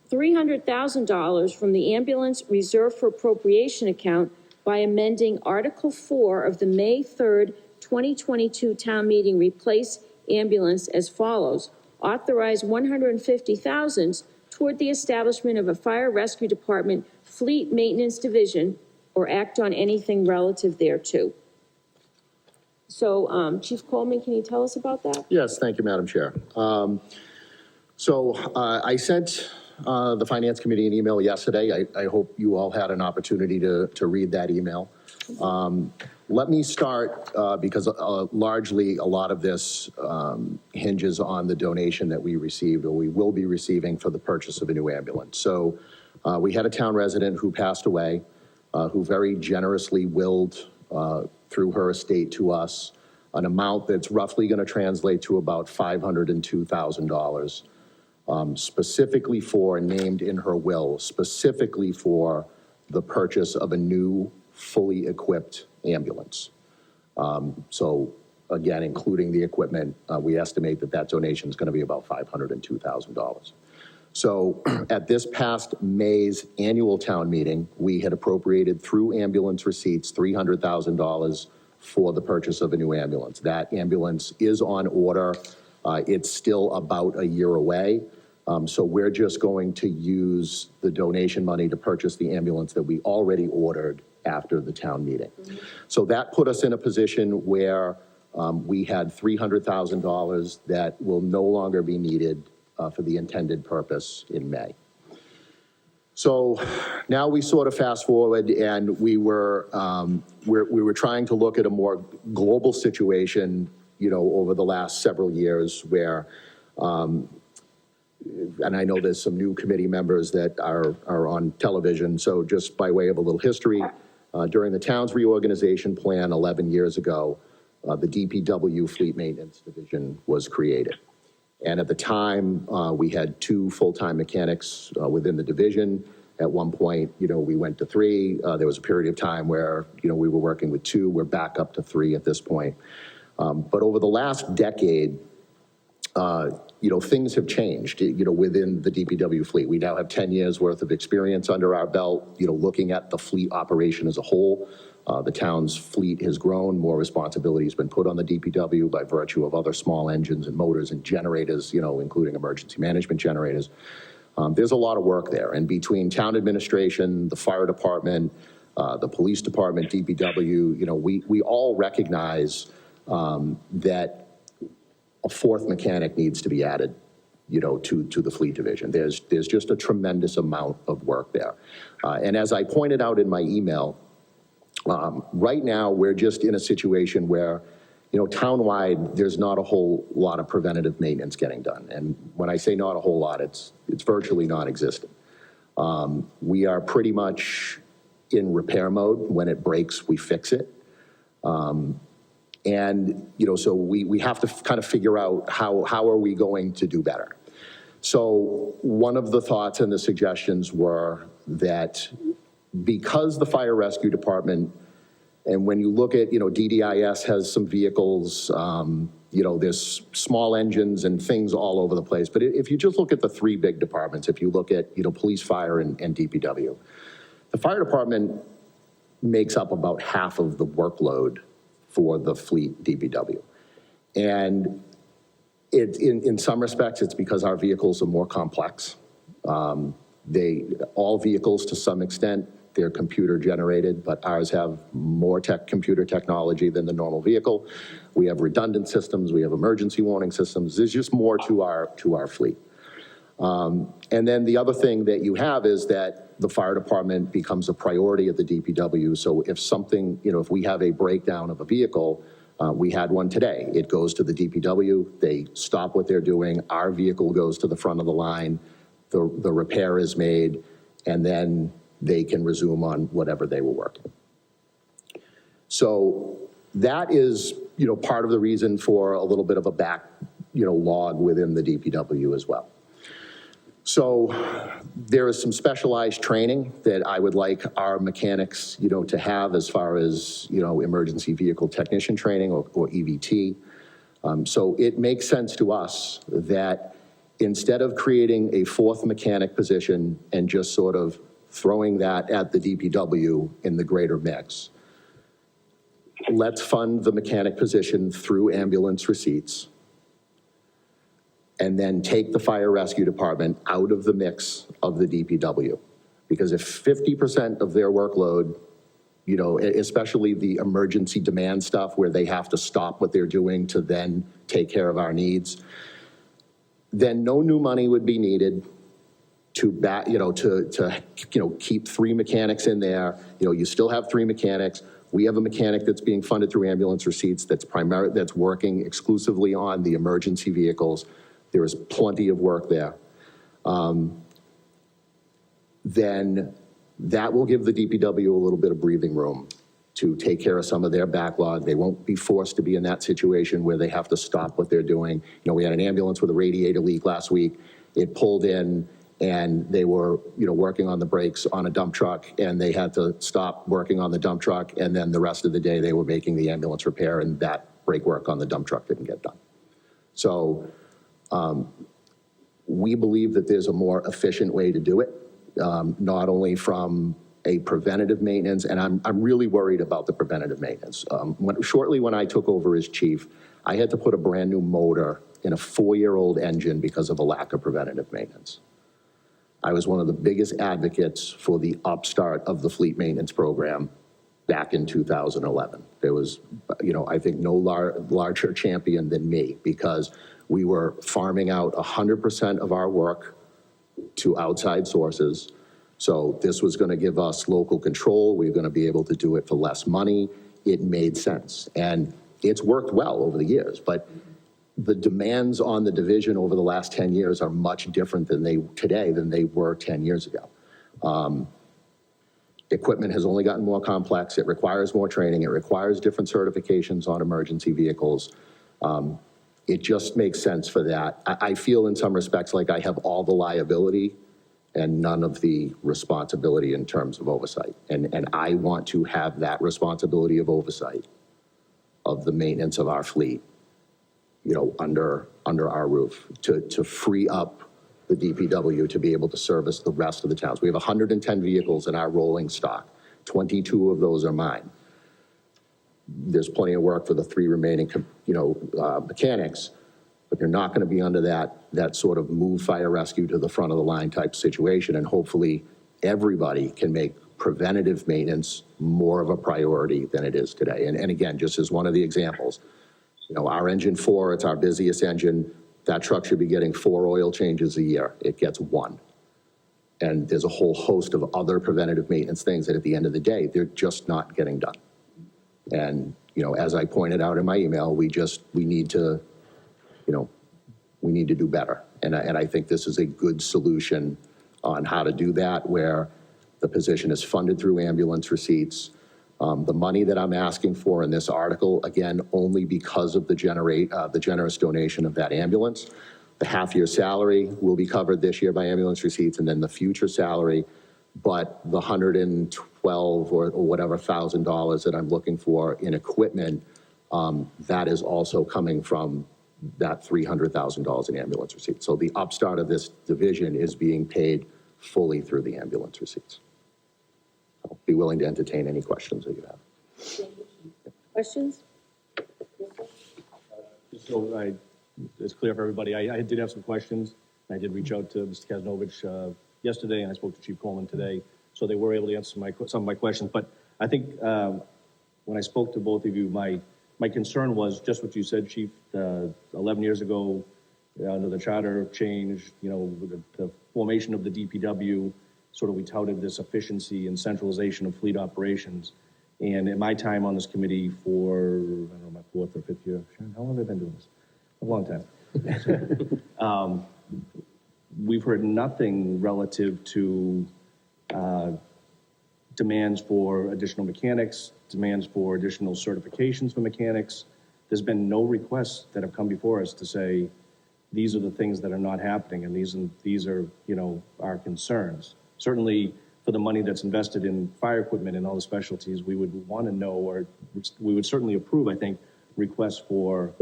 $300,000 from the ambulance reserve for appropriation account by amending Article 4 of the May 3rd, 2022 town meeting replace ambulance as follows. Authorize $150,000 toward the establishment of a fire rescue department fleet maintenance division or act on anything relative thereto. So, Chief Coleman, can you tell us about that? Yes, thank you, Madam Chair. I sent the Finance Committee an email yesterday. I hope you all had an opportunity to read that email. Let me start, because largely a lot of this hinges on the donation that we received or we will be receiving for the purchase of a new ambulance. So we had a town resident who passed away, who very generously willed through her estate to us an amount that's roughly going to translate to about $502,000, specifically for, named in her will, specifically for the purchase of a new, fully equipped ambulance. So again, including the equipment, we estimate that that donation is going to be about $502,000. So at this past May's annual town meeting, we had appropriated through ambulance receipts $300,000 for the purchase of a new ambulance. That ambulance is on order. It's still about a year away. So we're just going to use the donation money to purchase the ambulance that we already ordered after the town meeting. So that put us in a position where we had $300,000 that will no longer be needed for the intended purpose in May. So now we sort of fast forward, and we were trying to look at a more global situation, over the last several years where, and I know there's some new committee members that are on television. So just by way of a little history, during the town's reorganization plan 11 years ago, the Dpw Fleet Maintenance Division was created. And at the time, we had 2 full-time mechanics within the division. At one point, we went to 3. There was a period of time where, we were working with 2. We're back up to 3 at this point. But over the last decade, things have changed, within the DPW fleet. We now have 10 years worth of experience under our belt, looking at the fleet operation as a whole. The town's fleet has grown, more responsibility has been put on the DPW by virtue of other small engines and motors and generators, including emergency management generators. There's a lot of work there. And between town administration, the fire department, the police department, DPW, we all recognize that a 4th mechanic needs to be added, to the fleet division. There's just a tremendous amount of work there. And as I pointed out in my email, right now we're just in a situation where, townwide, there's not a whole lot of preventative maintenance getting done. And when I say not a whole lot, it's virtually non-existent. We are pretty much in repair mode. When it breaks, we fix it. And, so we have to kind of figure out how are we going to do better. So one of the thoughts and the suggestions were that because the fire rescue department, and when you look at, DDIS has some vehicles, there's small engines and things all over the place. But if you just look at the three big departments, if you look at, police, fire, and DPW, the fire department makes up about half of the workload for the fleet DPW. And in some respects, it's because our vehicles are more complex. All vehicles, to some extent, they're computer generated, but ours have more computer technology than the normal vehicle. We have redundant systems, we have emergency warning systems. There's just more to our fleet. And then the other thing that you have is that the fire department becomes a priority at the DPW. So if something, if we have a breakdown of a vehicle, we had one today. It goes to the DPW, they stop what they're doing, our vehicle goes to the front of the line, the repair is made, and then they can resume on whatever they were working. So that is, part of the reason for a little bit of a log within the DPW as well. So there is some specialized training that I would like our mechanics, to have as far as, emergency vehicle technician training or EVT. So it makes sense to us that instead of creating a fourth mechanic position and just sort of throwing that at the DPW in the greater mix, let's fund the mechanic position through ambulance receipts and then take the fire rescue department out of the mix of the DPW. Because if 50% of their workload, especially the emergency demand stuff where they have to stop what they're doing to then take care of our needs, then no new money would be needed to keep three mechanics in there. You still have three mechanics. We have a mechanic that's being funded through ambulance receipts that's working exclusively on the emergency vehicles. There is plenty of work there. Then that will give the DPW a little bit of breathing room to take care of some of their backlog. They won't be forced to be in that situation where they have to stop what they're doing. We had an ambulance with a radiator leak last week. It pulled in and they were, working on the brakes on a dump truck, and they had to stop working on the dump truck, and then the rest of the day they were making the ambulance repair, and that brake work on the dump truck didn't get done. So we believe that there's a more efficient way to do it, not only from a preventative maintenance, and I'm really worried about the preventative maintenance. Shortly when I took over as chief, I had to put a brand new motor in a 4-year-old engine because of a lack of preventative maintenance. I was one of the biggest advocates for the upstart of the fleet maintenance program back in 2011. There was, I think no larger champion than me, because we were farming out 100% of our work to outside sources. So this was going to give us local control. We were going to be able to do it for less money. It made sense. And it's worked well over the years, but the demands on the division over the last 10 years are much different than they were 10 years ago. Equipment has only gotten more complex. It requires more training. It requires different certifications on emergency vehicles. It just makes sense for that. I feel in some respects like I have all the liability and none of the responsibility in terms of oversight. And I want to have that responsibility of oversight of the maintenance of our fleet, under our roof, to free up the DPW to be able to service the rest of the towns. We have 110 vehicles in our rolling stock. 22 of those are mine. There's plenty of work for the 3 remaining, mechanics, but they're not going to be under that sort of move fire rescue to the front of the line type situation. And hopefully everybody can make preventative maintenance more of a priority than it is today. And again, just as one of the examples, our engine 4, it's our busiest engine. That truck should be getting 4 oil changes a year. It gets 1. And there's a whole host of other preventative maintenance things that at the end of the day, they're just not getting done. And, as I pointed out in my email, we need to do better. And I think this is a good solution on how to do that, where the position is funded through ambulance receipts. The money that I'm asking for in this article, again, only because of the generous donation of that ambulance. The half-year salary will be covered this year by ambulance receipts, and then the future salary, but the $112 or whatever $1,000 that I'm looking for in equipment, that is also coming from that $300,000 in ambulance receipts. So the upstart of this division is being paid fully through the ambulance receipts. I'll be willing to entertain any questions that you have. Questions? Just so it's clear for everybody, I did have some questions. I did reach out to Mr. Kaznovich yesterday, and I spoke to Chief Coleman today, so they were able to answer some of my questions. But I think when I spoke to both of you, my concern was just what you said, Chief. 11 years ago, under the charter change, the formation of the DPW, sort of we touted this efficiency and centralization of fleet operations. And in my time on this committee for, I don't know, my 4th or 5th year, Sharon, how long have I been doing this? A long time. We've heard nothing relative to demands for additional mechanics, demands for additional certifications for mechanics. There's been no requests that have come before us to say, these are the things that are not happening, and these are, our concerns. Certainly, for the money that's invested in fire equipment and all the specialties, we would want to know, or we would certainly approve, I think, requests for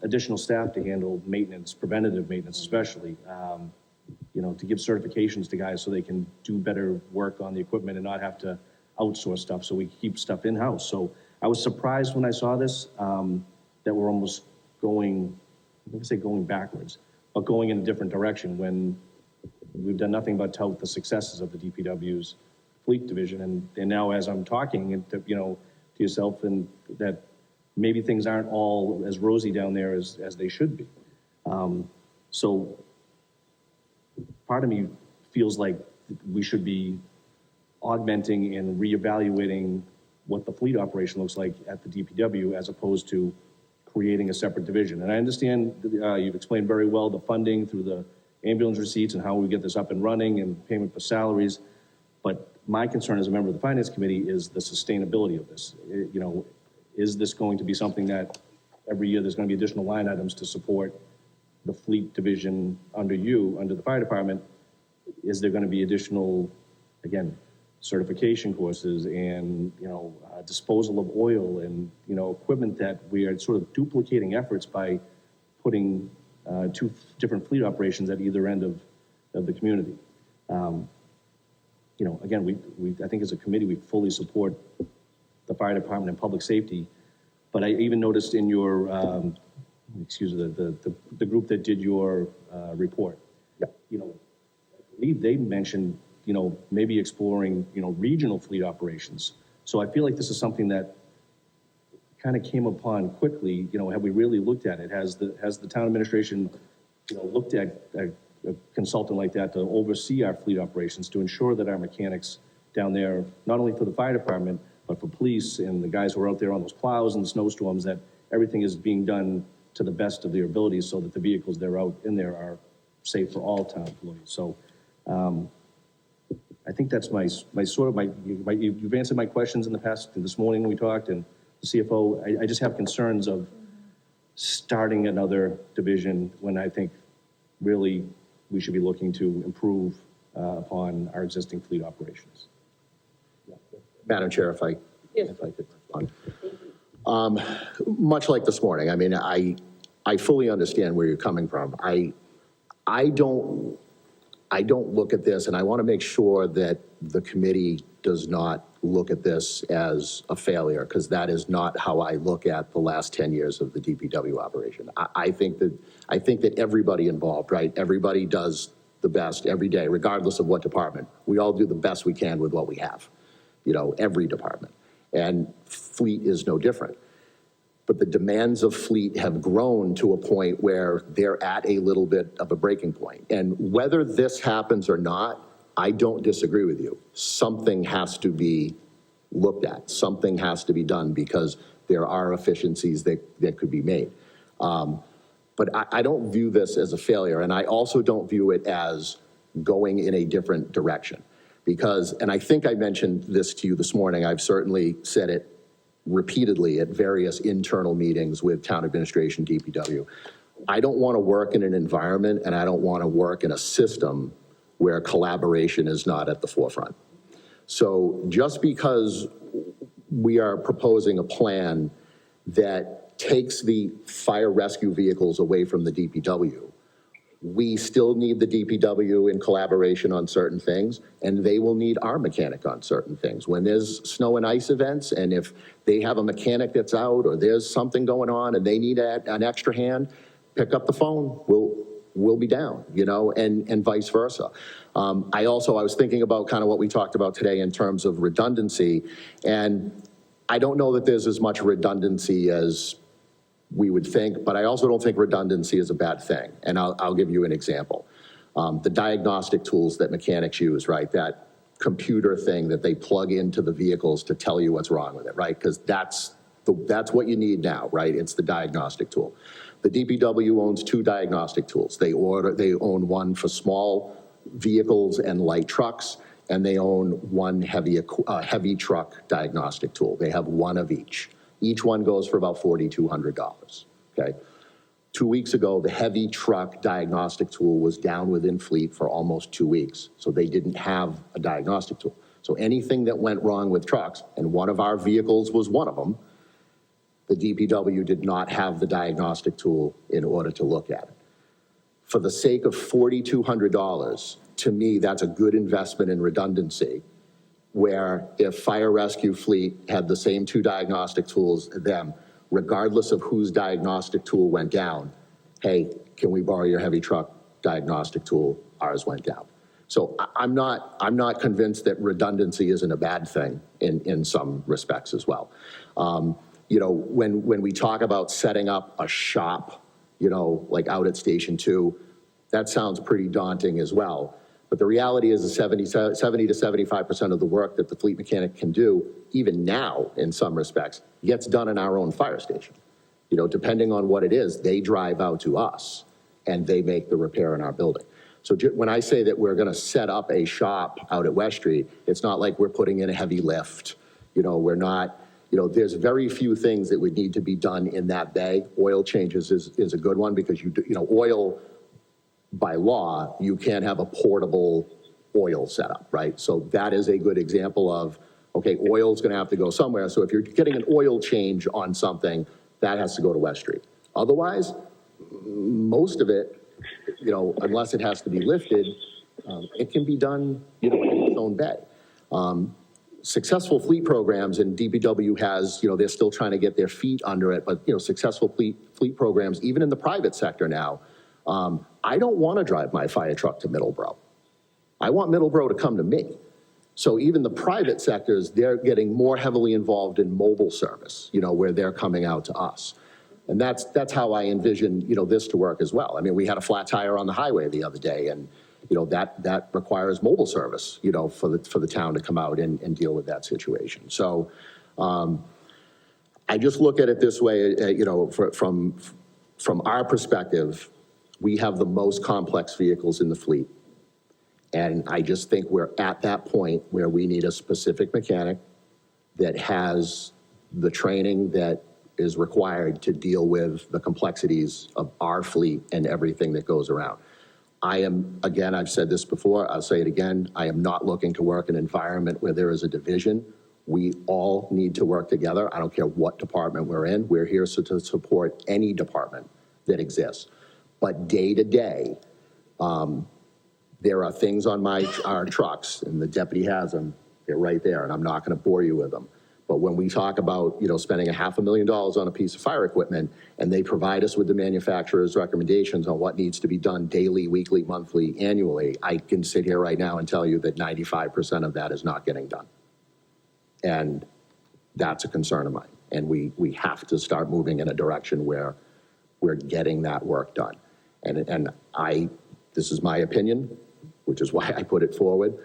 additional staff to handle maintenance, preventative maintenance especially, to give certifications to guys so they can do better work on the equipment and not have to outsource stuff, so we keep stuff in-house. So I was surprised when I saw this, that we're almost going, I'm going to say going backwards, but going in a different direction when we've done nothing but tout the successes of the DPW's fleet division. And now as I'm talking, to yourself, and that maybe things aren't all as rosy down there as they should be. So part of me feels like we should be augmenting and reevaluating what the fleet operation looks like at the DPW as opposed to creating a separate division. And I understand you've explained very well the funding through the ambulance receipts and how we get this up and running and payment for salaries. But my concern as a member of the Finance Committee is the sustainability of this. Is this going to be something that every year there's going to be additional line items to support the fleet division under the fire department? Is there going to be additional, again, certification courses and, disposal of oil and, equipment that we are sort of duplicating efforts by putting two different fleet operations at either end of the community? Again, I think as a committee, we fully support the fire department and public safety, but I even noticed in your, the group that did your report, I believe they mentioned, maybe exploring, regional fleet operations. So I feel like this is something that kind of came upon quickly. Have we really looked at it? Has the town administration, looked at a consultant like that to oversee our fleet operations to ensure that our mechanics down there, not only for the fire department, but for police and the guys who are out there on those plows and snowstorms, that everything is being done to the best of their abilities so that the vehicles that are out in there are safe for all town employees. So I think that's you've answered my questions in the past. This morning we talked, and the CFO, I just have concerns of starting another division when I think really we should be looking to improve upon our existing fleet operations. Madam Chair, if I Yes. could respond. Much like this morning, I mean, I fully understand where you're coming from. I don't look at this, and I want to make sure that the committee does not look at this as a failure, because that is not how I look at the last 10 years of the DPW operation. I think that everybody involved, right? Everybody does the best every day, regardless of what department. We all do the best we can with what we have, every department. And fleet is no different. But the demands of fleet have grown to a point where they're at a little bit of a breaking point. And whether this happens or not, I don't disagree with you. Something has to be looked at. Something has to be done, because there are efficiencies that could be made. But I don't view this as a failure. And I also don't view it as going in a different direction. Because, and I think I mentioned this to you this morning, I've certainly said it repeatedly at various internal meetings with town administration, DPW. I don't want to work in an environment and I don't want to work in a system where collaboration is not at the forefront. So just because we are proposing a plan that takes the fire rescue vehicles away from the DPW, we still need the DPW in collaboration on certain things, and they will need our mechanic on certain things. When there's snow and ice events, and if they have a mechanic that's out or there's something going on and they need an extra hand, pick up the phone, we'll be down, you know, and vice versa. I was thinking about kind of what we talked about today in terms of redundancy, and I don't know that there's as much redundancy as we would think, but I also don't think redundancy is a bad thing. And I'll give you an example. The diagnostic tools that mechanics use, right? That computer thing that they plug into the vehicles to tell you what's wrong with it, right? Because that's what you need now, right? It's the diagnostic tool. The DPW owns 2 diagnostic tools. They own one for small vehicles and light trucks, and they own one heavy truck diagnostic tool. They have one of each. Each one goes for about $4,200, okay? 2 weeks ago, the heavy truck diagnostic tool was down within fleet for almost 2 weeks, so they didn't have a diagnostic tool. So anything that went wrong with trucks, and one of our vehicles was one of them, the DPW did not have the diagnostic tool in order to look at it. For the sake of $4,200, to me, that's a good investment in redundancy, where if fire rescue fleet had the same 2 diagnostic tools as them, regardless of whose diagnostic tool went down, hey, can we borrow your heavy truck diagnostic tool? Ours went down. So I'm not convinced that redundancy isn't a bad thing in some respects as well. You know, when we talk about setting up a shop, you know, like out at Station 2, that sounds pretty daunting as well. But the reality is 70 to 75% of the work that the fleet mechanic can do, even now in some respects, gets done in our own fire station. You know, depending on what it is, they drive out to us and they make the repair in our building. So when I say that we're gonna set up a shop out at West Street, it's not like we're putting in a heavy lift. You know, we're not, you know, there's very few things that would need to be done in that bay. Oil changes is a good one because you know, oil, by law, you can't have a portable oil setup, right? So that is a good example of, okay, oil's gonna have to go somewhere. So if you're getting an oil change on something, that has to go to West Street. Otherwise, most of it, you know, unless it has to be lifted, it can be done, you know, in its own bay. Successful fleet programs, and DPW has, you know, they're still trying to get their feet under it, but, you know, successful fleet programs, even in the private sector now, I don't want to drive my fire truck to Middleborough. I want Middleborough to come to me. So even the private sectors, they're getting more heavily involved in mobile service, you know, where they're coming out to us. And that's how I envision, you know, this to work as well. I mean, we had a flat tire on the highway the other day, and, you know, that requires mobile service, you know, for the town to come out and deal with that situation. So I just look at it this way, you know, from our perspective, we have the most complex vehicles in the fleet. And I just think we're at that point where we need a specific mechanic that has the training that is required to deal with the complexities of our fleet and everything that goes around. Again, I've said this before, I'll say it again, I am not looking to work in an environment where there is a division. We all need to work together. I don't care what department we're in. We're here to support any department that exists. But day to day, there are things on our trucks, and the deputy has them, they're right there, and I'm not gonna bore you with them. But when we talk about, you know, spending $500,000 on a piece of fire equipment, and they provide us with the manufacturer's recommendations on what needs to be done daily, weekly, monthly, annually, I can sit here right now and tell you that 95% of that is not getting done. And that's a concern of mine. And we have to start moving in a direction where we're getting that work done. And this is my opinion, which is why I put it forward,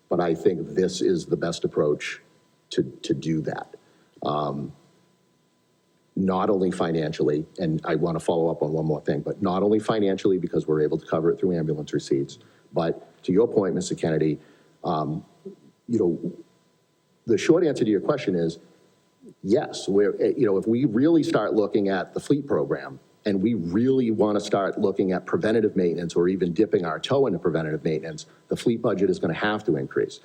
but I think this is the best approach to do that. Not only financially, and I want to follow up on one more thing, but not only financially because we're able to cover it through ambulance receipts, but to your point, Mr. Kennedy, you know, the short answer to your question is yes. You know, if we really start looking at the fleet program and we really want to start looking at preventative maintenance or even dipping our toe into preventative maintenance, the fleet budget is going to have to increase.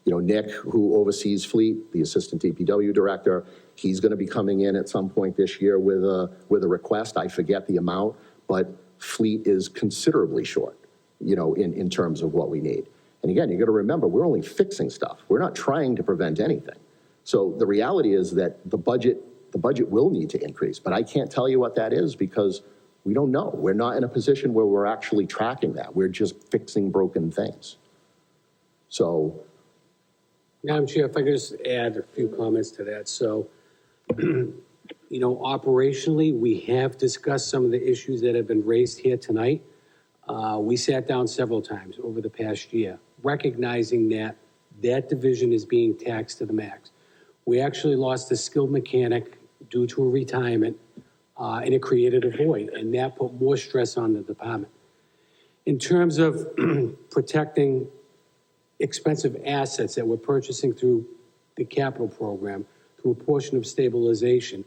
You know, Nick, who oversees fleet, the assistant DPW director, he's going to be coming in at some point this year with a request. I forget the amount, but fleet is considerably short, you know, in terms of what we need. And again, you got to remember, we're only fixing stuff. We're not trying to prevent anything. So the reality is that the budget will need to increase, but I can't tell you what that is because we don't know. We're not in a position where we're actually tracking that. We're just fixing broken things. So, Madam Chair, if I could just add a few comments to that. So, you know, operationally, we have discussed some of the issues that have been raised here tonight. We sat down several times over the past year, recognizing that that division is being taxed to the max. We actually lost a skilled mechanic due to a retirement, and it created a void, and that put more stress on the department. In terms of protecting expensive assets that we're purchasing through the capital program, through a portion of stabilization,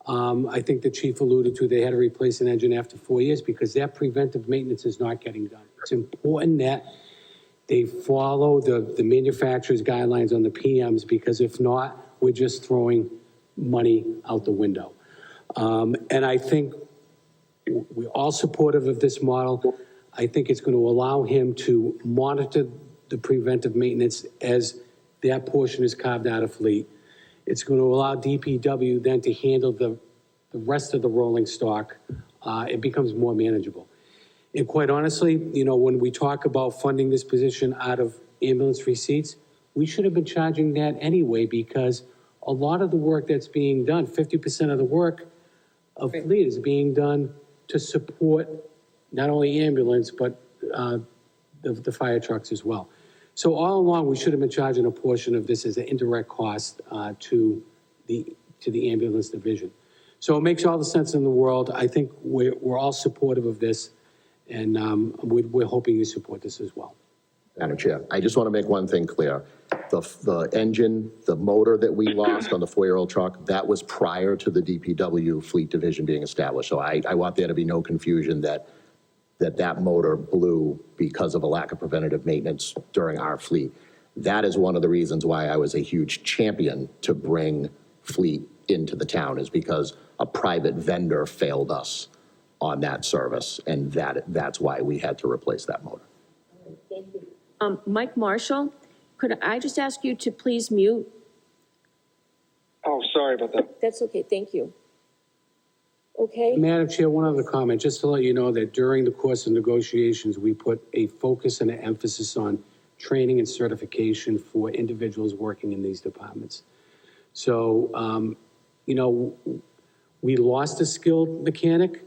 I think the chief alluded to, they had to replace an engine after 4 years because that preventive maintenance is not getting done. It's important that they follow the manufacturer's guidelines on the PMs, because if not, we're just throwing money out the window. And I think we're all supportive of this model. I think it's going to allow him to monitor the preventive maintenance as that portion is carved out of fleet. It's going to allow DPW then to handle the rest of the rolling stock. It becomes more manageable. And quite honestly, you know, when we talk about funding this position out of ambulance receipts, we should have been charging that anyway, because a lot of the work that's being done, 50% of the work of fleet is being done to support not only ambulance, but the fire trucks as well. So all along, we should have been charging a portion of this as an indirect cost to the ambulance division. So it makes all the sense in the world. I think we're all supportive of this, and we're hoping you support this as well. Madam Chair, I just want to make one thing clear. The engine, the motor that we lost on the 4-year-old truck, that was prior to the DPW fleet division being established. So I want there to be no confusion that motor blew because of a lack of preventative maintenance during our fleet. That is one of the reasons why I was a huge champion to bring fleet into the town, is because a private vendor failed us on that service, and that's why we had to replace that motor. Thank you. Mike Marshall, could I just ask you to please mute? Oh, sorry about that. That's okay, thank you. Okay, Madam Chair, one other comment, just to let you know that during the course of negotiations, we put a focus and an emphasis on training and certification for individuals working in these departments. So, you know, we lost a skilled mechanic.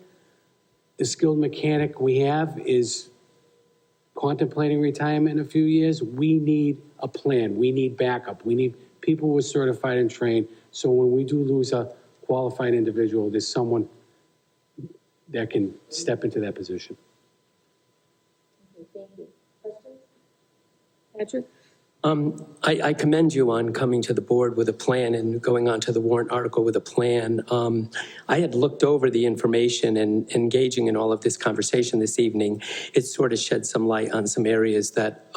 The skilled mechanic we have is contemplating retirement in a few years. We need a plan. We need backup. We need people who are certified and trained. So when we do lose a qualified individual, there's someone that can step into that position. thank you. Questions? Patrick? I commend you on coming to the board with a plan and going on to the warrant article with a plan. I had looked over the information and engaging in all of this conversation this evening. It sort of shed some light on some areas that,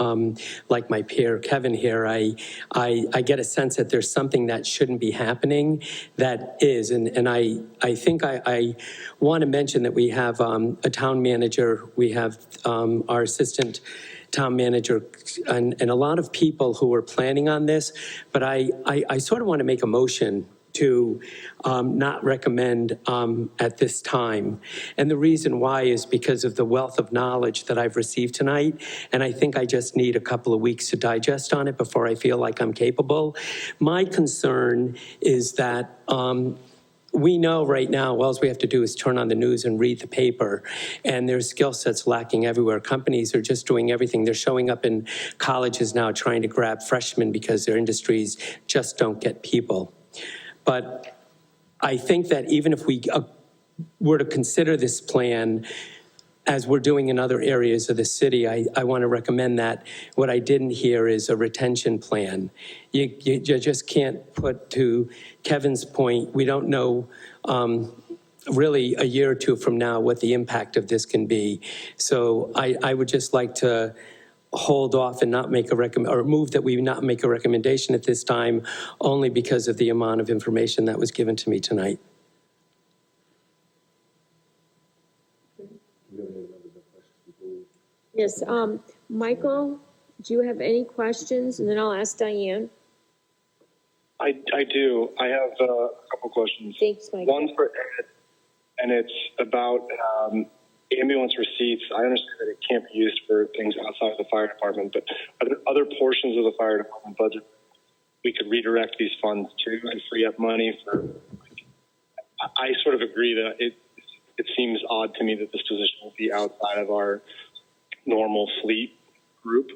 like my peer Kevin here, I get a sense that there's something that shouldn't be happening that is. And I think I want to mention that we have a town manager, we have our assistant town manager, and a lot of people who are planning on this, but I sort of want to make a motion to not recommend at this time. And the reason why is because of the wealth of knowledge that I've received tonight, and I think I just need a couple of weeks to digest on it before I feel like I'm capable. My concern is that we know right now, all we have to do is turn on the news and read the paper, and there's skill sets lacking everywhere. Companies are just doing everything. They're showing up in colleges now trying to grab freshmen because their industries just don't get people. But I think that even if we were to consider this plan, as we're doing in other areas of the city, I want to recommend that. What I didn't hear is a retention plan. You just can't put, to Kevin's point, we don't know really a year or two from now what the impact of this can be. So I would just like to hold off and not make or move that we not make a recommendation at this time, only because of the amount of information that was given to me tonight. Yes, Michael, do you have any questions? And then I'll ask Diane. I do. I have a couple questions. Thanks, Michael. One for Ed, and it's about ambulance receipts. I understand that it can't be used for things outside of the fire department, but are there other portions of the fire department budget we could redirect these funds to and free up money for? I sort of agree that it seems odd to me that this position will be outside of our normal fleet group.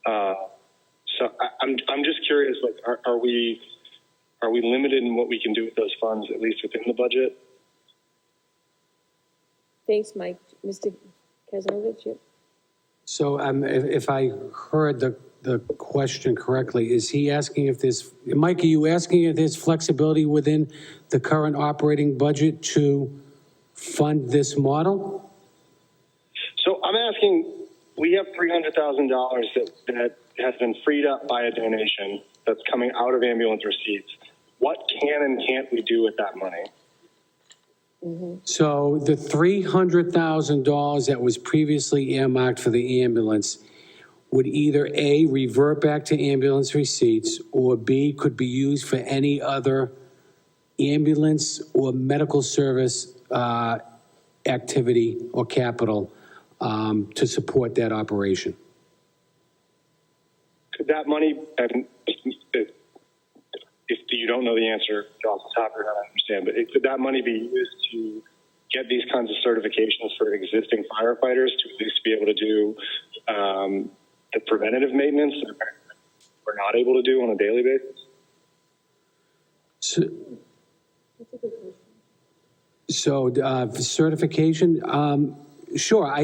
So I'm just curious, like, are we limited in what we can do with those funds, at least within the budget? Thanks, Mike. Mr. Kazanovich, yep. So if I heard the question correctly, is he asking if there's, Mike, are you asking if there's flexibility within the current operating budget to fund this model? So I'm asking, we have $300,000 that has been freed up by a donation that's coming out of ambulance receipts. What can and can't we do with that money? So the $300,000 that was previously earmarked for the ambulance would either A, revert back to ambulance receipts, or B, could be used for any other ambulance or medical service activity or capital to support that operation. Could that money, and if you don't know the answer off the top of your head, I understand, but could that money be used to get these kinds of certifications for existing firefighters to at least be able to do the preventative maintenance that we're not able to do on a daily basis? So certification, sure.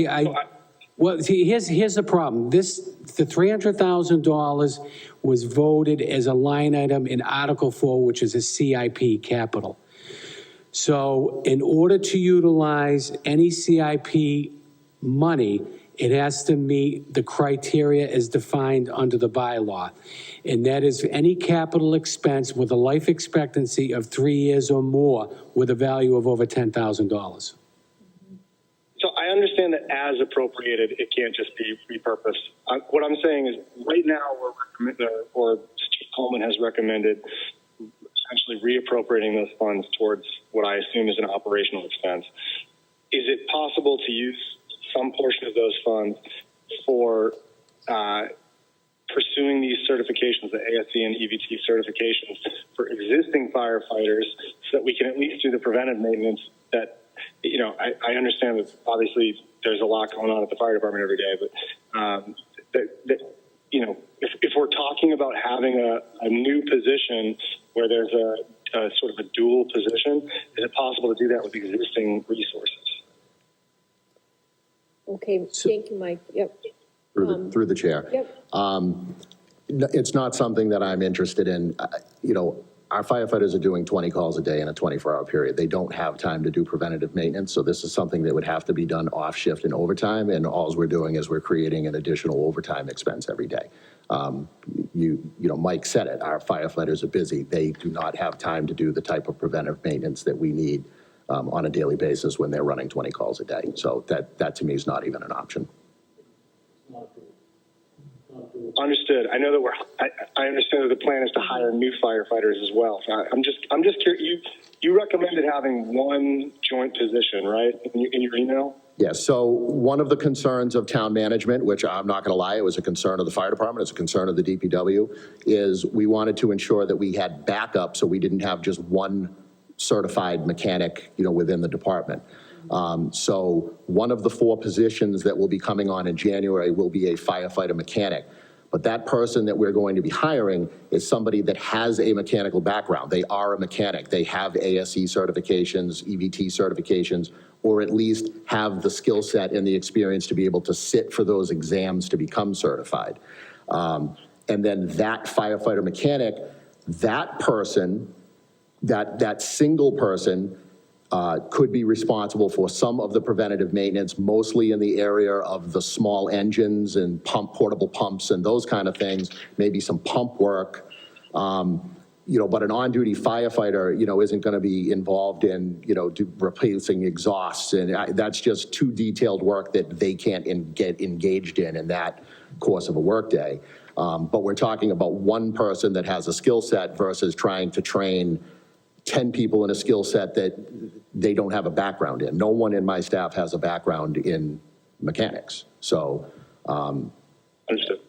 Well, see, here's the problem. The $300,000 was voted as a line item in Article 4, which is a CIP capital. So in order to utilize any CIP money, it has to meet the criteria as defined under the bylaw. And that is any capital expense with a life expectancy of 3 years or more with a value of over $10,000. So I understand that as appropriated, it can't just be repurposed. What I'm saying is right now, Steve Coleman has recommended essentially reappropriating those funds towards what I assume is an operational expense. Is it possible to use some portion of those funds for pursuing these certifications, the ASC and EVT certifications for existing firefighters, so that we can at least do the preventive maintenance that, you know, I understand that obviously there's a lot going on at the fire department every day, but you know, if we're talking about having a new position where there's a sort of a dual position, is it possible to do that with existing resources? Okay, thank you, Mike. Yep. Through the chair. Yep. It's not something that I'm interested in. You know, our firefighters are doing 20 calls a day in a 24-hour period. They don't have time to do preventative maintenance, so this is something that would have to be done off shift and overtime, and all we're doing is we're creating an additional overtime expense every day. You know, Mike said it, our firefighters are busy. They do not have time to do the type of preventive maintenance that we need on a daily basis when they're running 20 calls a day. So that to me is not even an option. Understood. I know that I understand that the plan is to hire new firefighters as well. So I'm just curious. You recommended having one joint position, right? In your email? Yes. So one of the concerns of town management, which I'm not going to lie, it was a concern of the fire department, it's a concern of the DPW, is we wanted to ensure that we had backup so we didn't have just one certified mechanic, you know, within the department. So one of the 4 positions that will be coming on in January will be a firefighter mechanic. But that person that we're going to be hiring is somebody that has a mechanical background. They are a mechanic. They have ASE certifications, EVT certifications, or at least have the skill set and the experience to be able to sit for those exams to become certified. And then that firefighter mechanic, that person, that single person could be responsible for some of the preventative maintenance, mostly in the area of the small engines and portable pumps and those kind of things, maybe some pump work. But an on-duty firefighter, isn't going to be involved in, replacing exhausts. And that's just too detailed work that they can't get engaged in that course of a workday. But we're talking about one person that has a skill set versus trying to train 10 people in a skill set that they don't have a background in. No one in my staff has a background in mechanics. So, Understood.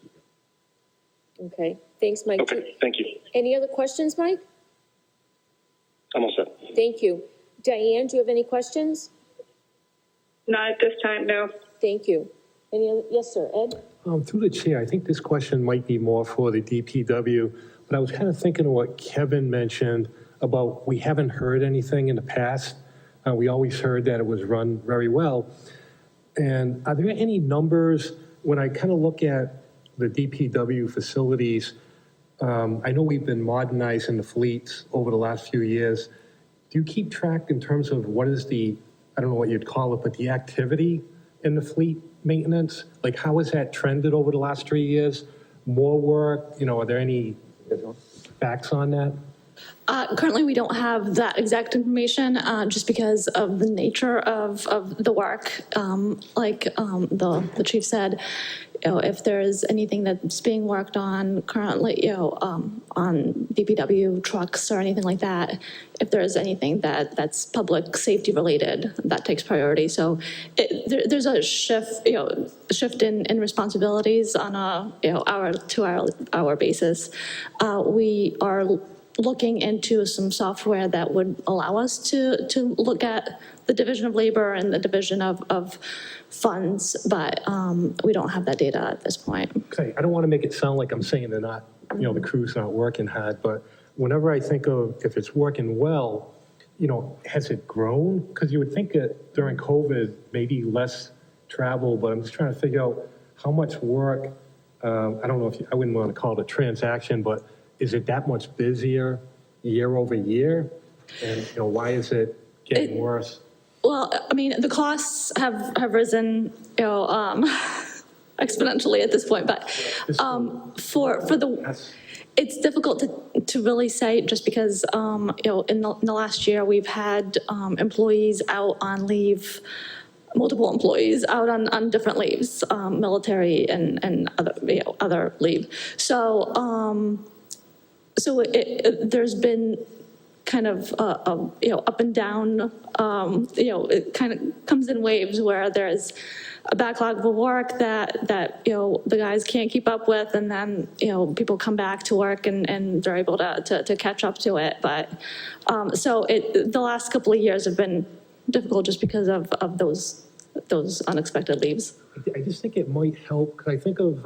Okay, thanks, Mike. Okay, thank you. Any other questions, Mike? I'm all set. Thank you. Diane, do you have any questions? Not at this time, no. Thank you. Any other, yes, sir, Ed? Through the chair, I think this question might be more for the DPW, but I was kind of thinking of what Kevin mentioned about we haven't heard anything in the past. We always heard that it was run very well. And are there any numbers, when I kind of look at the DPW facilities, I know we've been modernizing the fleets over the last few years. Do you keep track in terms of what is the, I don't know what you'd call it, but the activity in the fleet maintenance? Like, how has that trended over the last 3 years? More work, are there any facts on that? Currently, we don't have that exact information, just because of the nature of the work. The chief said, if there's anything that's being worked on currently, on DPW trucks or anything like that, if there's anything that's public safety related, that takes priority. So there's a shift in responsibilities on a hour to hour basis. We are looking into some software that would allow us to look at the division of labor and the division of funds, but we don't have that data at this point. Okay, I don't want to make it sound like I'm saying they're not, the crew's not working hard, but whenever I think of if it's working well, has it grown? Because you would think that during COVID, maybe less travel, but I'm just trying to figure out how much work, I don't know I wouldn't want to call it a transaction, but is it that much busier year over year? And, why is it getting worse? Well, I mean, the costs have risen, exponentially at this point, but it's difficult to really say just because, in the last year, we've had employees out on leave, multiple employees out on different leaves, military and other leave. So there's been kind of up and down. It kind of comes in waves where there's a backlog of work that the guys can't keep up with, and then people come back to work and they're able to catch up to it. But the last couple of years have been difficult just because of those unexpected leaves. I just think it might help, because I think of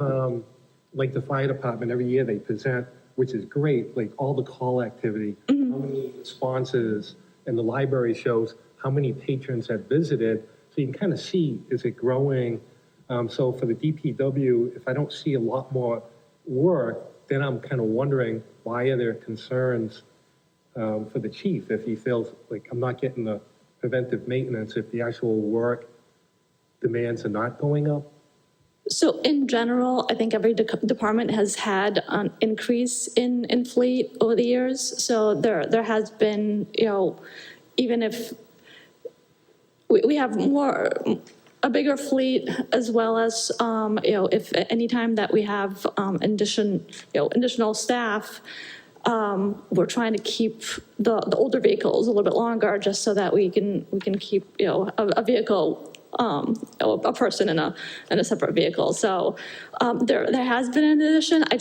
like the fire department, every year they present, which is great, like all the call activity, how many responses, and the library shows how many patrons have visited, so you can kind of see, is it growing? So for the DPW, if I don't see a lot more work, then I'm kind of wondering, why are there concerns for the chief if he feels like I'm not getting the preventive maintenance, if the actual work demands are not going up? So in general, I think every department has had an increase in fleet over the years. So there has been, even if we have a bigger fleet, as well as, if any time that we have additional staff, we're trying to keep the older vehicles a little bit longer, just so that we can keep a vehicle. A person in a separate vehicle. So there has been an addition. I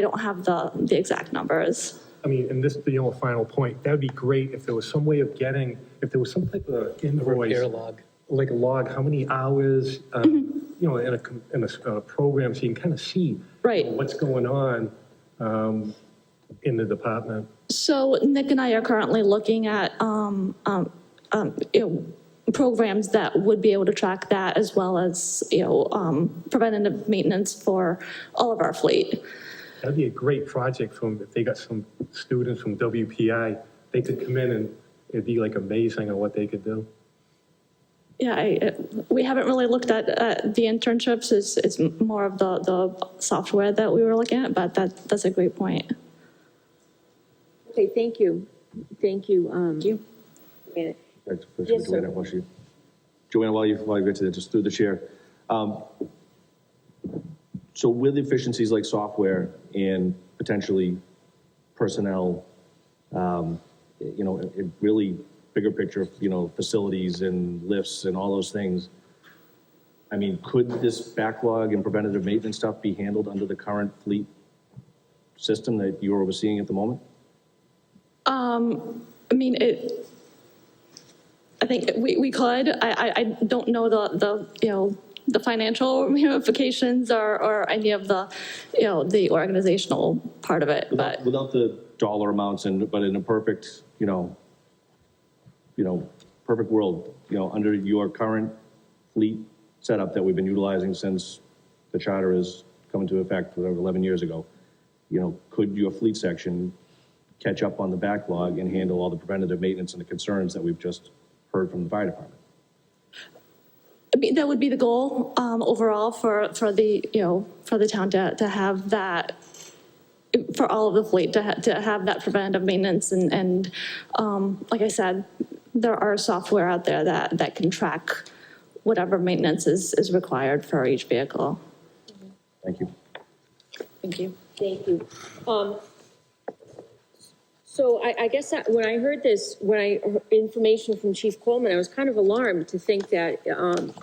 don't have the exact numbers. I mean, and this is the final point. That would be great if there was some way of getting, if there was some type of invoice, log, like a log, how many hours, in a program, so you can kind of see what's going on in the department. So Nick and I are currently looking at programs that would be able to track that, as well as preventative maintenance for all of our fleet. That'd be a great project if they got some students from WPI, they could come in and it'd be like amazing on what they could do. Yeah, we haven't really looked at the internships. It's more of the software that we were looking at, but that's a great point. Okay, thank you. Thank you. Joanna. Yes, sir. Joanna, while you get to that, just through the chair. So with efficiencies like software and potentially personnel, it really bigger picture, facilities and lifts and all those things. I mean, could this backlog and preventative maintenance stuff be handled under the current fleet system that you're overseeing at the moment? I mean, I think we could. I don't know the financial ramifications or any of the, the organizational part of it, but. Without the dollar amounts but in a perfect, perfect world, under your current fleet setup that we've been utilizing since the charter has come into effect, whatever, 11 years ago, could your fleet section catch up on the backlog and handle all the preventative maintenance and the concerns that we've just heard from the fire department? I mean, that would be the goal overall for the town to have that, for all of the fleet to have that preventative maintenance and like I said, there are software out there that can track whatever maintenance is required for each vehicle. Thank you. Thank you. Thank you. So I guess that when I heard this, information from Chief Coleman, I was kind of alarmed to think that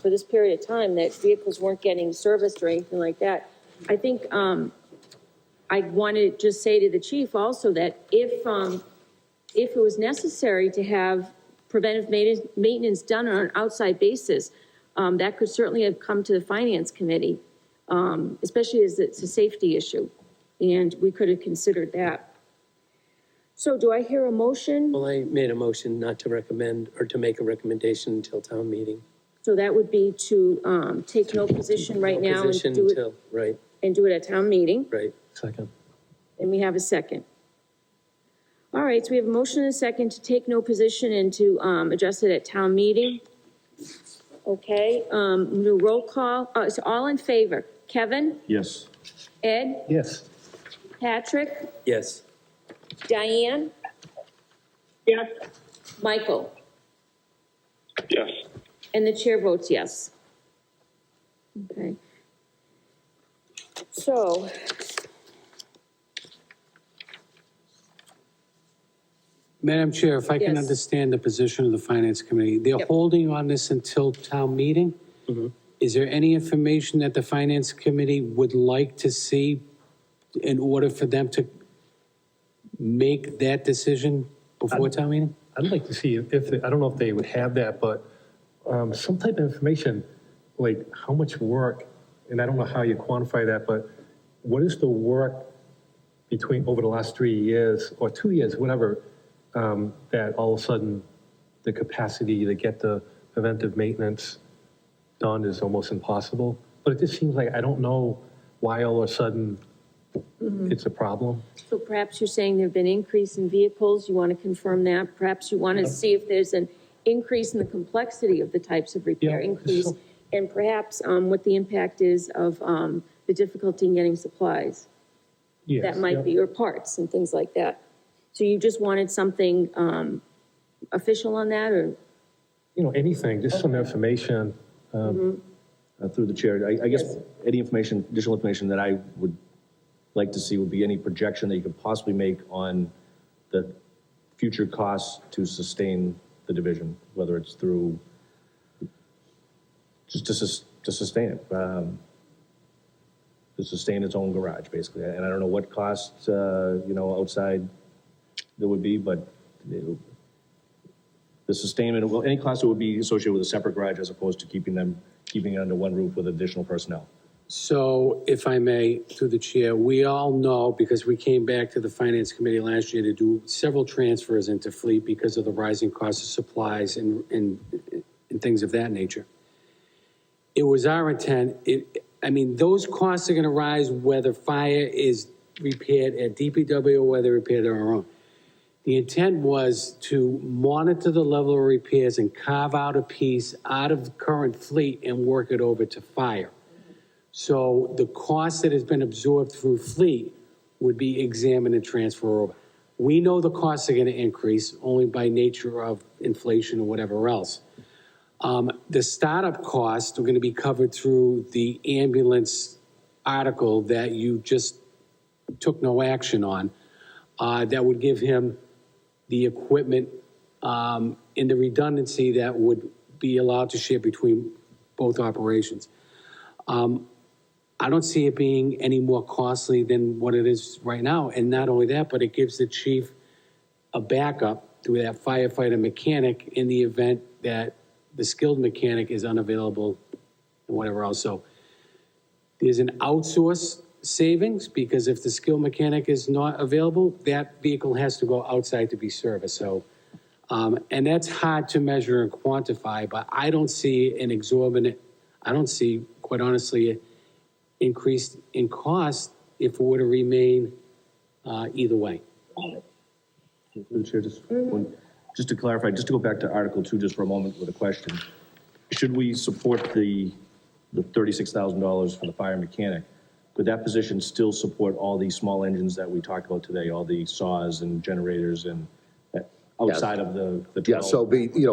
for this period of time that vehicles weren't getting serviced or anything like that. I think I want to just say to the chief also that if it was necessary to have preventive maintenance done on an outside basis, that could certainly have come to the finance committee, especially as it's a safety issue, and we could have considered that. So do I hear a motion? Well, I made a motion not to recommend or to make a recommendation until town meeting. So that would be to take no position right now and do it, right, and do it at town meeting. right. Second. And we have a second. All right, so we have a motion and a second to take no position and to address it at town meeting. Okay, do roll call. So all in favor? Kevin? Yes. Ed? Yes. Patrick? Yes. Diane? Yes. Michael? Yes. And the chair votes yes. Okay. So. Madam Chair, if I can Yes. understand the position of the Finance Committee, they're Yep. holding on this until town meeting? Is there any information that the Finance Committee would like to see in order for them to make that decision before town meeting? I'd like to see if I don't know if they would have that, but some type of information, like how much work, and I don't know how you quantify that, but what is the work between over the last 3 years or 2 years, whatever, that all of a sudden the capacity to get the preventive maintenance done is almost impossible. But it just seems like I don't know why all of a sudden it's a problem. So perhaps you're saying there've been increase in vehicles, you want to confirm that? Perhaps you want to see if there's an increase in the complexity of the types of repair, Yeah, increase, so- and perhaps what the impact is of the difficulty in getting supplies. Yes, That might yeah. be, or parts and things like that. So you just wanted something official on that, or? Anything, just some information. Through the chair, I guess any information, additional information that I would like to see would be any projection that you could possibly make on the future costs to sustain the division, whether it's through, just to sustain it, to sustain its own garage, basically. And I don't know what costs, outside there would be, but the sustainment, well, any cost that would be associated with a separate garage as opposed to keeping it under one roof with additional personnel. So if I may, through the chair, we all know, because we came back to the Finance Committee last year to do several transfers into fleet because of the rising cost of supplies and things of that nature. It was our intent, those costs are gonna rise whether fire is repaired at DPW or whether repaired on our own. The intent was to monitor the level of repairs and carve out a piece out of the current fleet and work it over to fire. So the cost that has been absorbed through fleet would be examined and transferred over. We know the costs are gonna increase only by nature of inflation or whatever else. The startup costs are gonna be covered through the ambulance article that you just took no action on. That would give him the equipment, and the redundancy that would be allowed to share between both operations. I don't see it being any more costly than what it is right now. And not only that, but it gives the chief a backup to that firefighter mechanic in the event that the skilled mechanic is unavailable and whatever else. So there's an outsource savings, because if the skilled mechanic is not available, that vehicle has to go outside to be serviced. So, and that's hard to measure and quantify, but I don't see an exorbitant, I don't see, quite honestly, increased in cost if it were to remain either way. Through the chair, just to clarify, just to go back to Article 2 just for a moment with a question. Should we support the $36,000 for the fire mechanic? Would that position still support all these small engines that we talked about today, all the saws and generators and outside of the 12? Yeah, so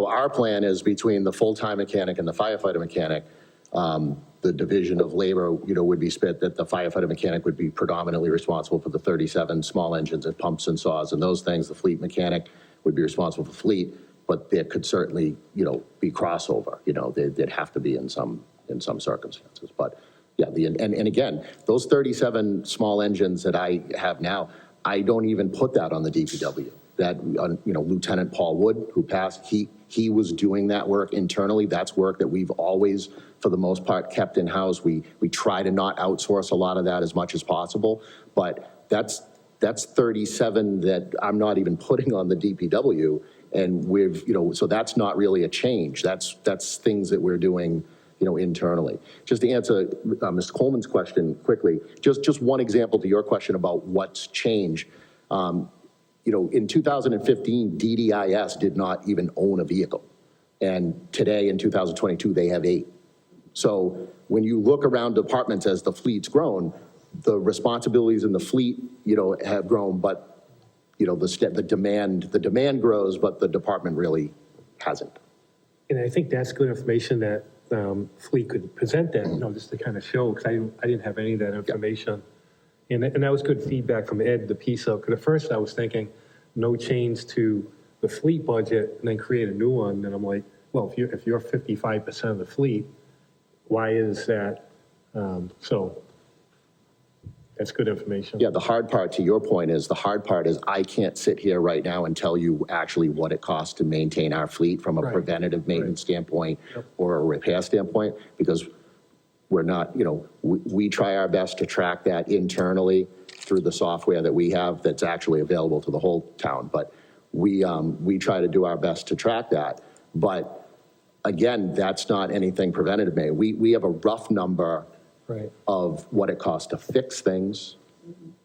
our plan is between the full-time mechanic and the firefighter mechanic, the division of labor, would be split, that the firefighter mechanic would be predominantly responsible for the 37 small engines and pumps and saws and those things. The fleet mechanic would be responsible for fleet, but there could certainly, be crossover. They'd have to be in some circumstances. But yeah, and again, those 37 small engines that I have now, I don't even put that on the DPW. That, Lieutenant Paul Wood, who passed, he was doing that work internally. That's work that we've always, for the most part, kept in-house. We try to not outsource a lot of that as much as possible, but that's 37 that I'm not even putting on the DPW. And so that's not really a change. That's things that we're doing, internally. Just to answer Mr. Coleman's question quickly, just one example to your question about what's changed. In 2015, DDIS did not even own a vehicle. And today in 2022, they have 8. So when you look around departments as the fleet's grown, the responsibilities in the fleet, have grown, but, the demand grows, but the department really hasn't. And I think that's good information that Fleet could present that, just to kind of show, because I didn't have any of that information. And that was good feedback from Ed, the piece of, because at first I was thinking, no change to the fleet budget and then create a new one. And I'm like, well, if you're 55% of the fleet, why is that? So that's good information. Yeah, the hard part, to your point, is I can't sit here right now and tell you actually what it costs to maintain our fleet from a preventative maintenance standpoint or a repair standpoint, because we're not, we try our best to track that internally through the software that we have that's actually available to the whole town. But we try to do our best to track that. But again, that's not anything preventative. We have a rough number of what it costs to fix things,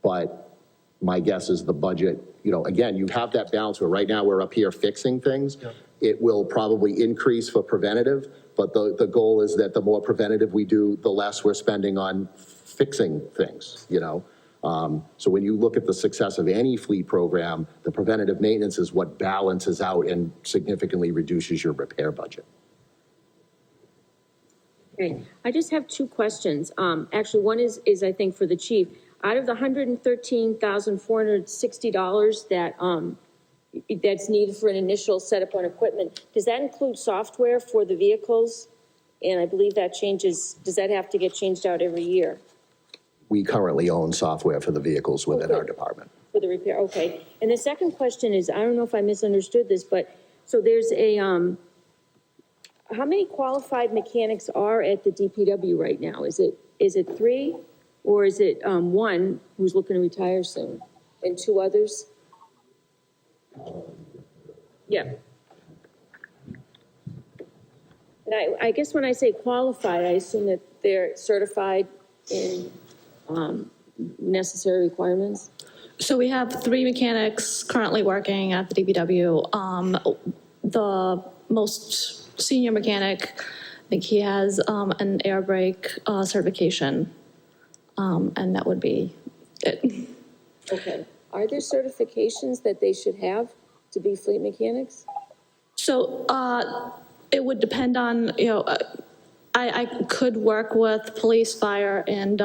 but my guess is the budget, again, you have that balance where right now we're up here fixing things. It will probably increase for preventative, but the goal is that the more preventative we do, the less we're spending on fixing things, So when you look at the success of any fleet program, the preventative maintenance is what balances out and significantly reduces your repair budget. Okay, I just have 2 questions. Actually, one is I think for the chief. Out of the $113,460 that's needed for an initial setup on equipment, does that include software for the vehicles? And I believe that changes. Does that have to get changed out every year? We currently own software for the vehicles within our department. For the repair, okay. And the second question is, I don't know if I misunderstood this, but so there's a how many qualified mechanics are at the DPW right now? Is it 3, or is it 1 who's looking to retire soon, and 2 others? Yeah. And I guess when I say qualified, I assume that they're certified in necessary requirements. So we have 3 mechanics currently working at the DPW. The most senior mechanic, I think he has an air brake certification, and that would be it. Okay. Are there certifications that they should have to be fleet mechanics? So it would depend on, I could work with police, fire, and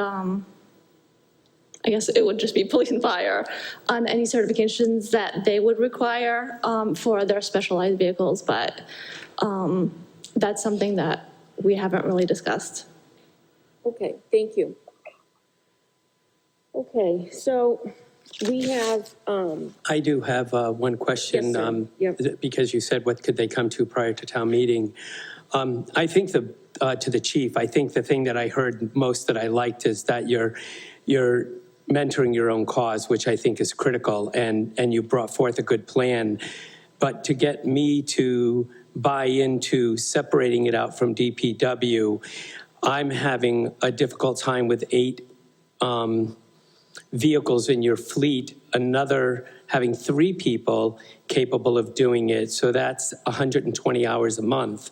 I guess it would just be police and fire on any certifications that they would require for their specialized vehicles, but that's something that we haven't really discussed. Okay, thank you. Okay, so we have, I do have one question. Yes, sir. Yep. Because you said, what could they come to prior to town meeting? I think to the chief, I think the thing that I heard most that I liked is that you're mentoring your own cause, which I think is critical, and you brought forth a good plan. But to get me to buy into separating it out from DPW, I'm having a difficult time with 8 vehicles in your fleet, having 3 people capable of doing it. So that's 120 hours a month.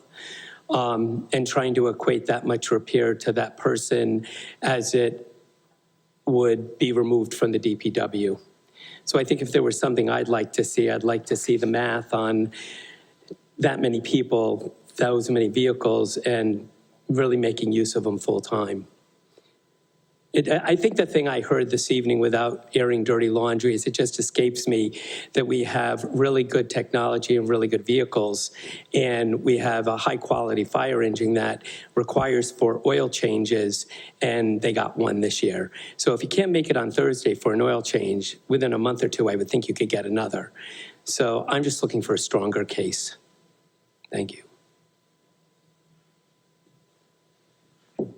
And trying to equate that much repair to that person as it would be removed from the DPW. So I think if there was something I'd like to see the math on that many people, those many vehicles, and really making use of them full time. I think the thing I heard this evening, without airing dirty laundry, is it just escapes me that we have really good technology and really good vehicles, and we have a high-quality fire engine that requires 4 oil changes, and they got 1 this year. So if you can't make it on Thursday for an oil change, within a month or 2, I would think you could get another. So I'm just looking for a stronger case. Thank you.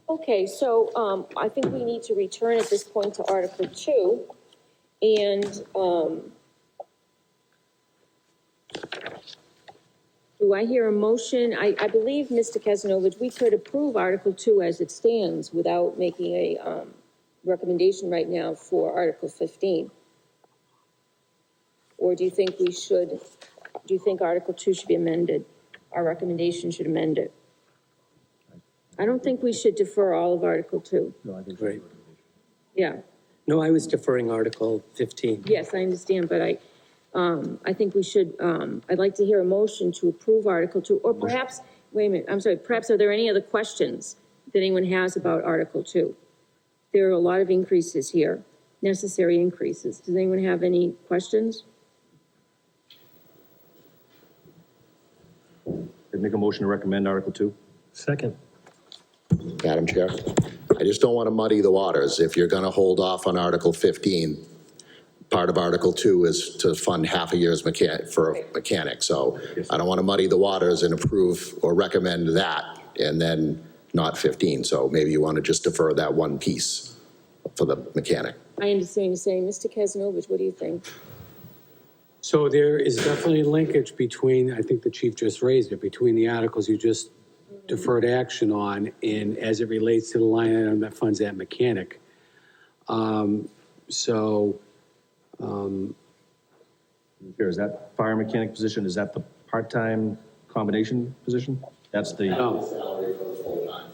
Okay, so I think we need to return at this point to Article 2. And do I hear a motion? I believe, Mr. Kazanovich, we could approve Article 2 as it stands without making a recommendation right now for Article 15. Or do you think Article 2 should be amended? Our recommendation should amend it. I don't think we should defer all of Article 2. No, I think Great. Yeah, No, I was deferring Article 15. yes, I understand, but I think we should, I'd like to hear a motion to approve Article 2, or perhaps, wait a minute, I'm sorry, perhaps are there any other questions that anyone has about Article 2? There are a lot of increases here, necessary increases. Does anyone have any questions? I'd make a motion to recommend Article 2. Second. Madam Chair, I just don't want to muddy the waters. If you're going to hold off on Article 15, part of Article 2 is to fund half a year's for a mechanic. So I don't want to muddy the waters and approve or recommend that and then not 15. So maybe you want to just defer that one piece for the mechanic. I understand you're saying, Mr. Kazanovich, what do you think? So there is definitely a linkage between, I think the chief just raised it, between the articles you just deferred action on and as it relates to the line item that funds that mechanic. Here, is that fire mechanic position, is that the part-time combination position? That's the,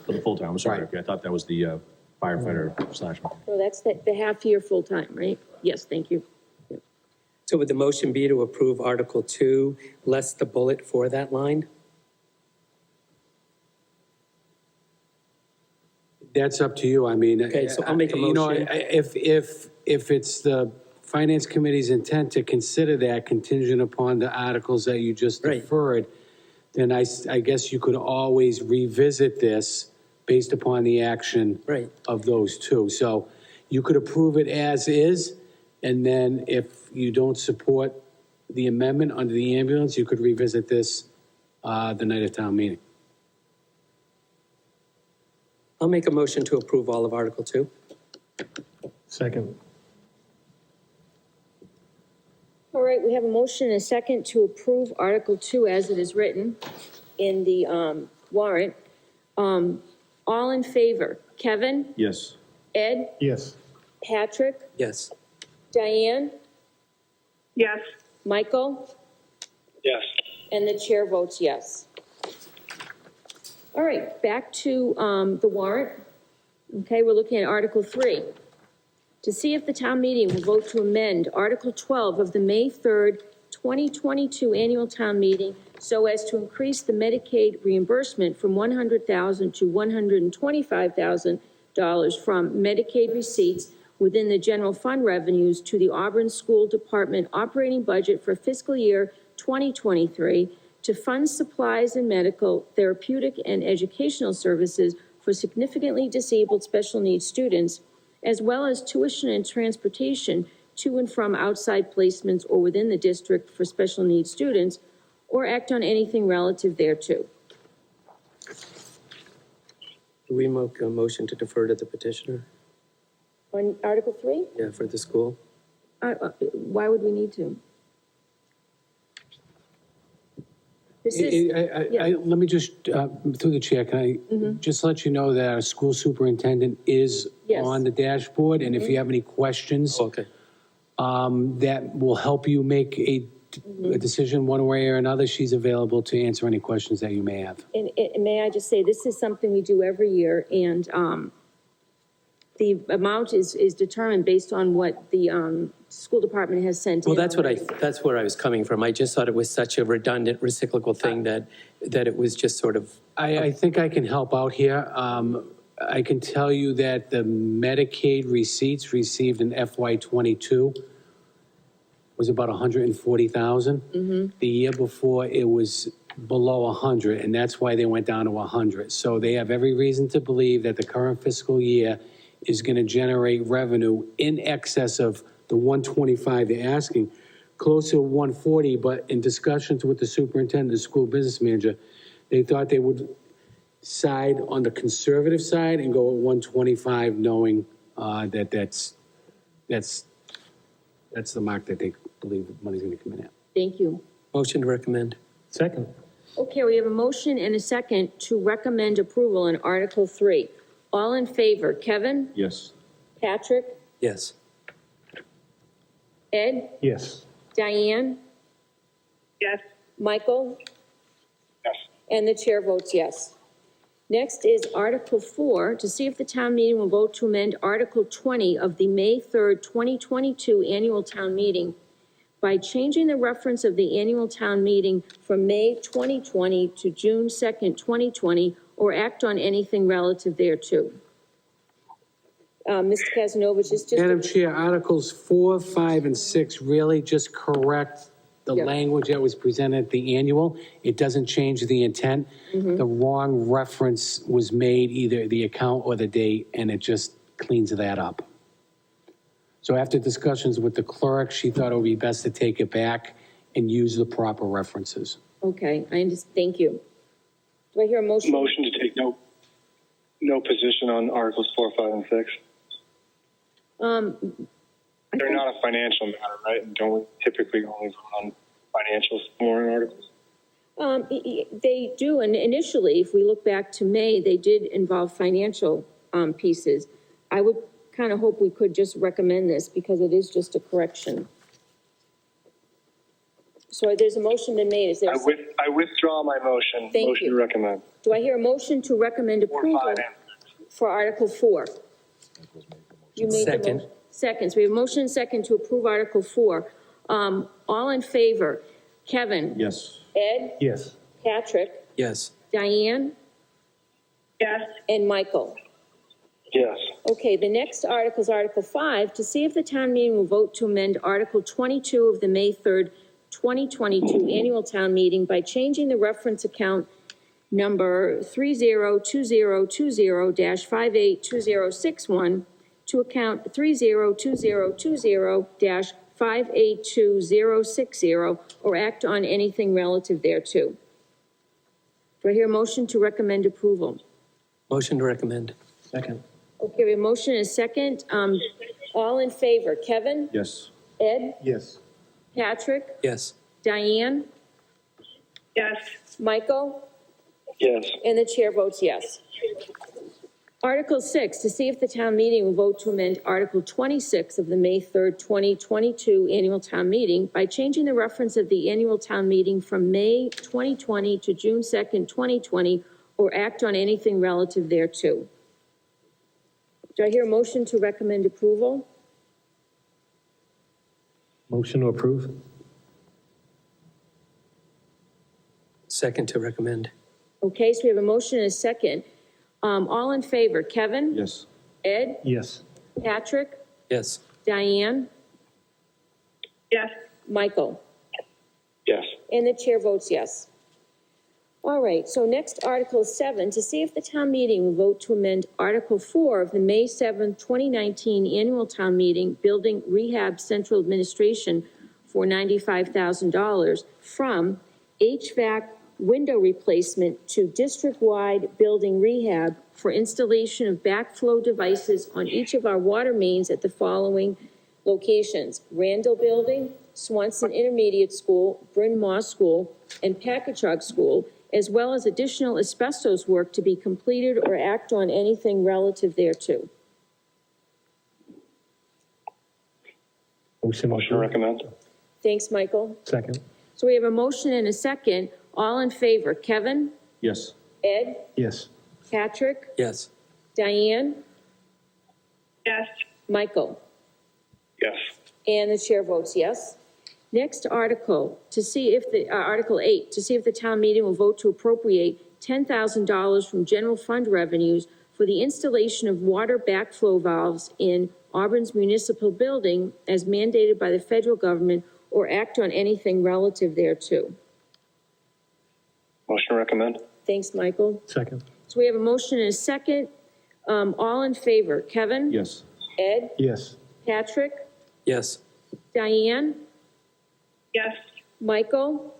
for the full-time, I'm sorry, Right. okay, I thought that was the firefighter slash. So that's the half-year full-time, right? Yes, thank you. So would the motion be to approve Article 2, less the bullet for that line? That's up to you. I mean, Okay, so I'll make a you know, motion. if it's the Finance Committee's intent to consider that contingent upon the articles that you just Right. deferred, then I guess you could always revisit this based upon the action Right. of those 2. So you could approve it as is, and then if you don't support the amendment under the ambulance, you could revisit this the night of town meeting. I'll make a motion to approve all of Article 2. Second. All right, we have a motion and a second to approve Article 2 as it is written in the warrant. All in favor? Kevin? Yes. Ed? Yes. Patrick? Yes. Diane, Yes. Michael, Yes. and the chair votes yes. All right, back to the warrant. Okay, we're looking at Article 3. To see if the town meeting will vote to amend Article 12 of the May 3rd, 2022 annual town meeting so as to increase the Medicaid reimbursement from $100,000 to $125,000 from Medicaid receipts within the general fund revenues to the Auburn School Department operating budget for fiscal year 2023 to fund supplies and medical, therapeutic, and educational services for significantly disabled special needs students, as well as tuition and transportation to and from outside placements or within the district for special needs students, or act on anything relative thereto. Do we make a motion to defer to the petitioner? On Article 3, Yeah, for the school? why would we need to? This is, yeah. Let me just, through the chair, can I just let you know that our school superintendent is Yes. on the dashboard, and if you have any questions, Okay. that will help you make a decision one way or another, she's available to answer any questions that you may have. And may I just say, this is something we do every year, and the amount is determined based on what the school department has sent in. Well, that's already. that's where I was coming from. I just thought it was such a redundant, recyclical thing that it was just sort of, I think I can help out here. I can tell you that the Medicaid receipts received in FY '22 was about 140,000. The year before, it was below 100, and that's why they went down to 100. So they have every reason to believe that the current fiscal year is going to generate revenue in excess of the 125 they're asking, closer to 140, but in discussions with the superintendent, the school business manager, they thought they would side on the conservative side and go at 125, knowing that that's the mark that they believe the money's going to come in at. Thank you. motion to recommend. Second. Okay, we have a motion and a second to recommend approval on Article 3. All in favor, Kevin? Yes. Patrick? Yes. Ed? Yes. Diane? Yes. Michael? Yes. And the chair votes yes. Next is Article 4, to see if the town meeting will vote to amend Article 20 of the May 3rd, 2022 annual town meeting by changing the reference of the annual town meeting from May 2020 to June 2nd, 2020, or act on anything relative thereto. Mr. Casanova, just. Madam Chair, Articles 4, 5, and 6 really just correct the Yeah. language that was presented at the annual. It doesn't change the intent. The wrong reference was made, either the account or the date, and it just cleans that up. So after discussions with the clerk, she thought it would be best to take it back and use the proper references. Okay, I understand, thank you. Do I hear a motion? Motion to take no position on Articles 4, 5, and 6. They're not a financial matter, right? And don't we typically only vote on financial warrant articles? They do, and initially, if we look back to May, they did involve financial pieces. I would kind of hope we could just recommend this because it is just a correction. So there's a motion been made. Is there? I withdraw my motion. Thank Motion you. to recommend. Do I hear a motion to recommend 4, approval 5, and 6. for Article 4? You made the Second. motion. Second. So we have a motion and second to approve Article 4. All in favor? Kevin? Yes. Ed? Yes. Patrick? Yes. Diane? Yes. And Michael? Yes. Okay, the next article is Article 5, to see if the town meeting will vote to amend Article 22 of the May 3rd, 2022 annual town meeting by changing the reference account number 302020-582061 to account 302020-582060, or act on anything relative thereto. Do I hear a motion to recommend approval? Motion to recommend. Second. Okay, we have a motion and a second. All in favor, Kevin? Yes. Ed? Yes. Patrick? Yes. Diane? Yes. Michael? Yes. And the chair votes yes. Article 6, to see if the town meeting will vote to amend Article 26 of the May 3rd, 2022 annual town meeting by changing the reference of the annual town meeting from May 2020 to June 2nd, 2020, or act on anything relative thereto. Do I hear a motion to recommend approval? Motion to approve? Second to recommend. Okay, so we have a motion and a second. All in favor, Kevin? Yes. Ed? Yes. Patrick? Yes. Diane? Yes. Michael? Yes. And the chair votes yes. All right, so next, Article 7, to see if the town meeting will vote to amend Article 4 of the May 7th, 2019 annual town meeting, Building Rehab Central Administration for $95,000 from HVAC window replacement to district-wide building rehab for installation of backflow devices on each of our water mains at the following locations: Randall Building, Swanson Intermediate School, Bryn Mawr School, and Packagug School, as well as additional asbestos work to be completed or act on anything relative thereto. Motion to Motion to approve? recommend. Thanks, Michael. Second? So we have a motion and a second. All in favor, Kevin? Yes. Ed? Yes. Patrick? Yes. Diane? Yes. Michael? Yes. And the chair votes yes. Next article, to see if the, Article 8, to see if the town meeting will vote to appropriate $10,000 from general fund revenues for the installation of water backflow valves in Auburn's municipal building as mandated by the federal government, or act on anything relative thereto. Motion to recommend. Thanks, Michael. Second? So we have a motion and a second. All in favor, Kevin? Yes. Ed? Yes. Patrick? Yes. Diane? Yes. Michael?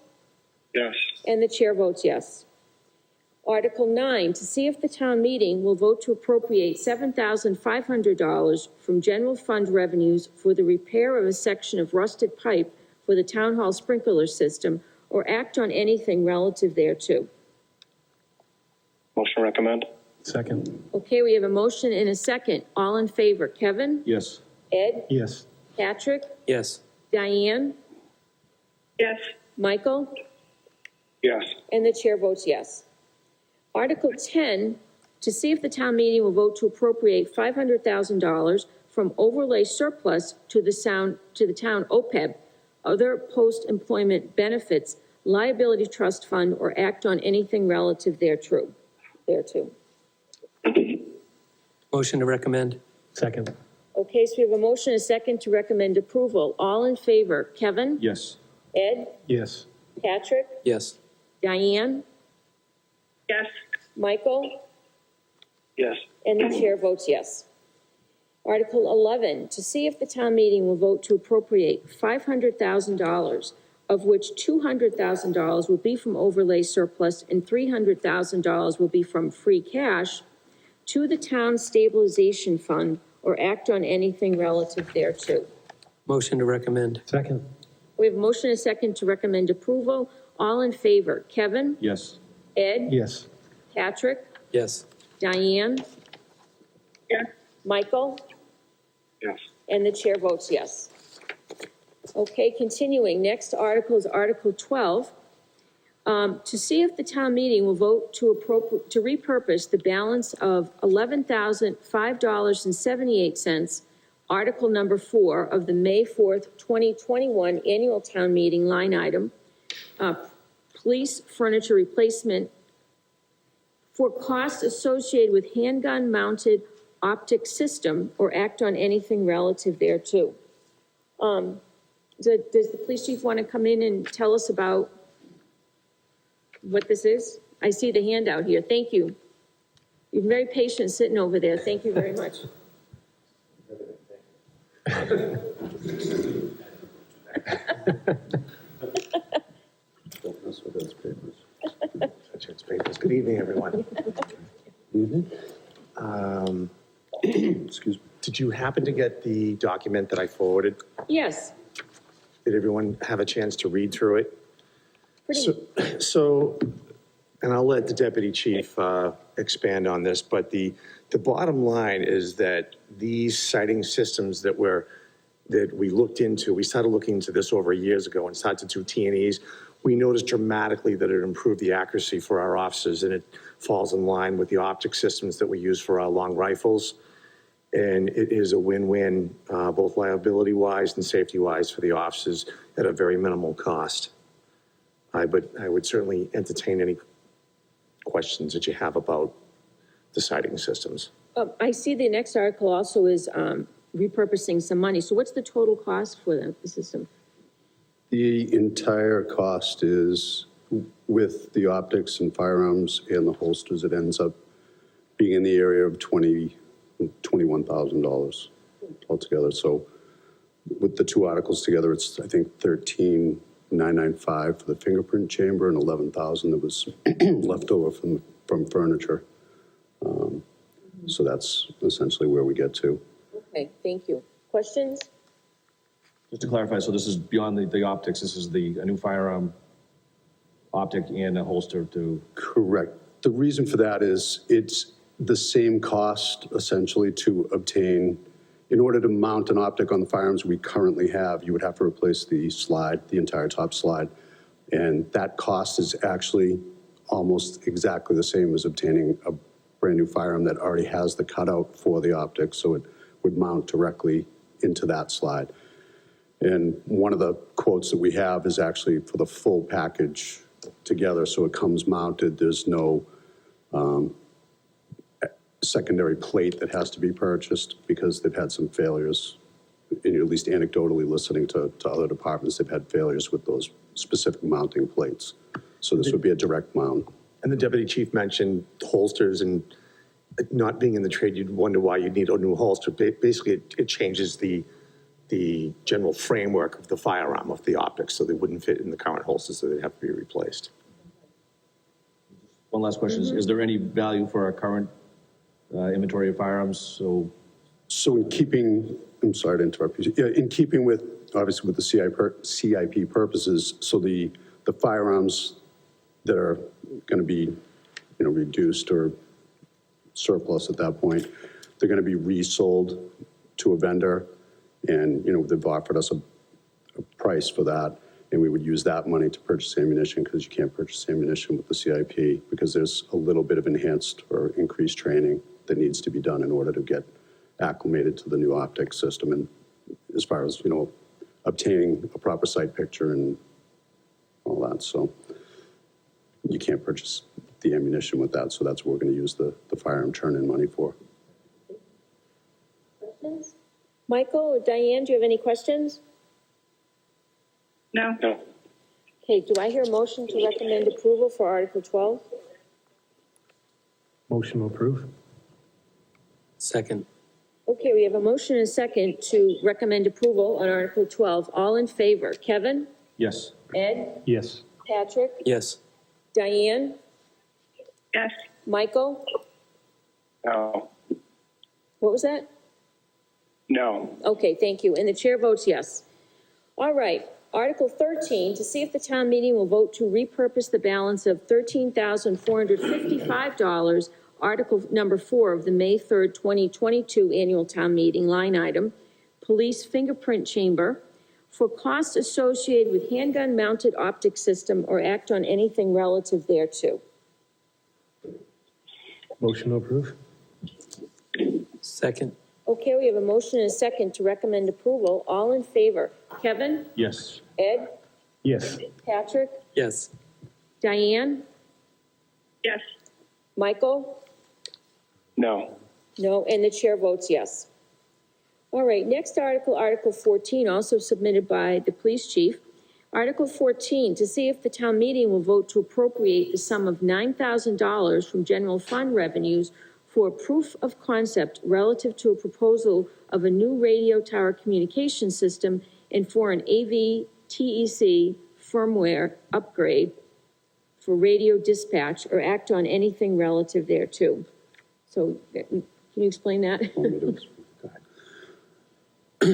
Yes. And the chair votes yes. Article 9, to see if the town meeting will vote to appropriate $7,500 from general fund revenues for the repair of a section of rusted pipe for the town hall sprinkler system, or act on anything relative thereto. Motion to recommend. Second? Okay, we have a motion and a second. All in favor, Kevin? Yes. Ed? Yes. Patrick? Yes. Diane? Yes. Michael? Yes. And the chair votes yes. Article 10, to see if the town meeting will vote to appropriate $500,000 from overlay surplus to the town OPEB, other post-employment benefits, liability trust fund, or act on anything relative thereto. Motion to recommend. Second? Okay, so we have a motion and a second to recommend approval. All in favor, Kevin? Yes. Ed? Yes. Patrick? Yes. Diane? Yes. Michael? Yes. And the chair votes yes. Article 11, to see if the town meeting will vote to appropriate $500,000, of which $200,000 will be from overlay surplus and $300,000 will be from free cash, to the town stabilization fund, or act on anything relative thereto. Motion to recommend. Second? We have a motion and a second to recommend approval. All in favor, Kevin? Yes. Ed? Yes. Patrick? Yes. Diane? Yes. Michael? Yes. And the chair votes yes. Okay, continuing, next article is Article 12. To see if the town meeting will vote to repurpose the balance of $11,005.78, Article number 4 of the May 4th, 2021 annual town meeting line item, police furniture replacement for costs associated with handgun-mounted optic system, or act on anything relative thereto. Does the police chief want to come in and tell us about what this is? I see the handout here. Thank you. You're very patient sitting over there. Thank you very much. Don't mess with those papers. Touch those papers. Good evening, everyone. Evening. Excuse me. Did you happen to get the document that I forwarded? Yes, Did everyone have a chance to read through it? pretty, So and I'll let the deputy chief expand on this, but the bottom line is that these sighting systems that we looked into, we started looking into this over years ago and started to do T&Es. We noticed dramatically that it improved the accuracy for our officers, and it falls in line with the optic systems that we use for our long rifles. And it is a win-win, both liability-wise and safety-wise for the officers at a very minimal cost. I would certainly entertain any questions that you have about the sighting systems. I see the next article also is repurposing some money. So what's the total cost for the system? The entire cost is, with the optics and firearms and the holsters, it ends up being in the area of $21,000 altogether. So with the two articles together, it's, I think, $13,995 for the fingerprint chamber and $11,000 that was left over from furniture. So that's essentially where we get to. Okay, thank you. Questions? Just to clarify, so this is beyond the optics, this is a new firearm optic and a holster to... Correct. The reason for that is it's the same cost essentially to obtain. In order to mount an optic on the firearms we currently have, you would have to replace the slide, the entire top slide. And that cost is actually almost exactly the same as obtaining a brand new firearm that already has the cutout for the optic, so it would mount directly into that slide. And one of the quotes that we have is actually for the full package together, so it comes mounted. There's no secondary plate that has to be purchased because they've had some failures. And at least anecdotally listening to other departments, they've had failures with those specific mounting plates. So this would be a direct mount. And the deputy chief mentioned holsters, and not being in the trade, you'd wonder why you need a new holster. Basically, it changes the general framework of the firearm, of the optics, so they wouldn't fit in the current holsters, so they'd have to be replaced. One last question, is there any value for our current inventory of firearms? So in keeping, I'm sorry to interrupt you. Yeah, in keeping with, obviously with the CIP purposes, so the firearms that are going to be, reduced or surplus at that point, they're going to be resold to a vendor, and, they've offered us a price for that, and we would use that money to purchase ammunition, because you can't purchase ammunition with the CIP, because there's a little bit of enhanced or increased training that needs to be done in order to get acclimated to the new optic system. And as far as, obtaining a proper sight picture and all that. So you can't purchase the ammunition with that. So that's what we're going to use the firearm turn-in money for. Questions? Michael or Diane, do you have any questions? No. Okay, do I hear a motion to recommend approval for Article 12? Motion to approve. Second. Okay, we have a motion and a second to recommend approval on Article 12. All in favor? Kevin? Yes. Ed? Yes. Patrick? Yes. Diane? Yes. Michael? No. What was that? No. Okay, thank you. And the chair votes yes. All right, Article 13, to see if the town meeting will vote to repurpose the balance of $13,455, Article number 4 of the May 3rd, 2022 annual town meeting line item, police fingerprint chamber, for costs associated with handgun mounted optic system or act on anything relative thereto. Motion to approve. Second. Okay, we have a motion and a second to recommend approval. All in favor? Kevin? Yes. Ed? Yes. Patrick? Yes. Diane? Yes. Michael? No. No, and the chair votes yes. All right, next article, Article 14, also submitted by the police chief. Article 14, to see if the town meeting will vote to appropriate the sum of $9,000 from general fund revenues for proof of concept relative to a proposal of a new radio tower communication system and for an AVTEC firmware upgrade for radio dispatch or act on anything relative thereto. So can you explain that?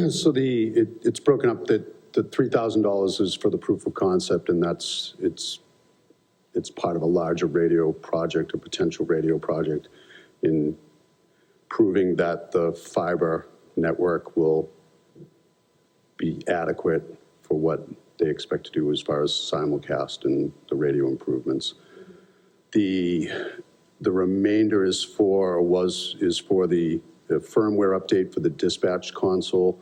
So it's broken up that the $3,000 is for the proof of concept, and it's it's part of a larger radio project, a potential radio project, in proving that the fiber network will be adequate for what they expect to do as far as simulcast and the radio improvements. The remainder is for the firmware update for the dispatch console.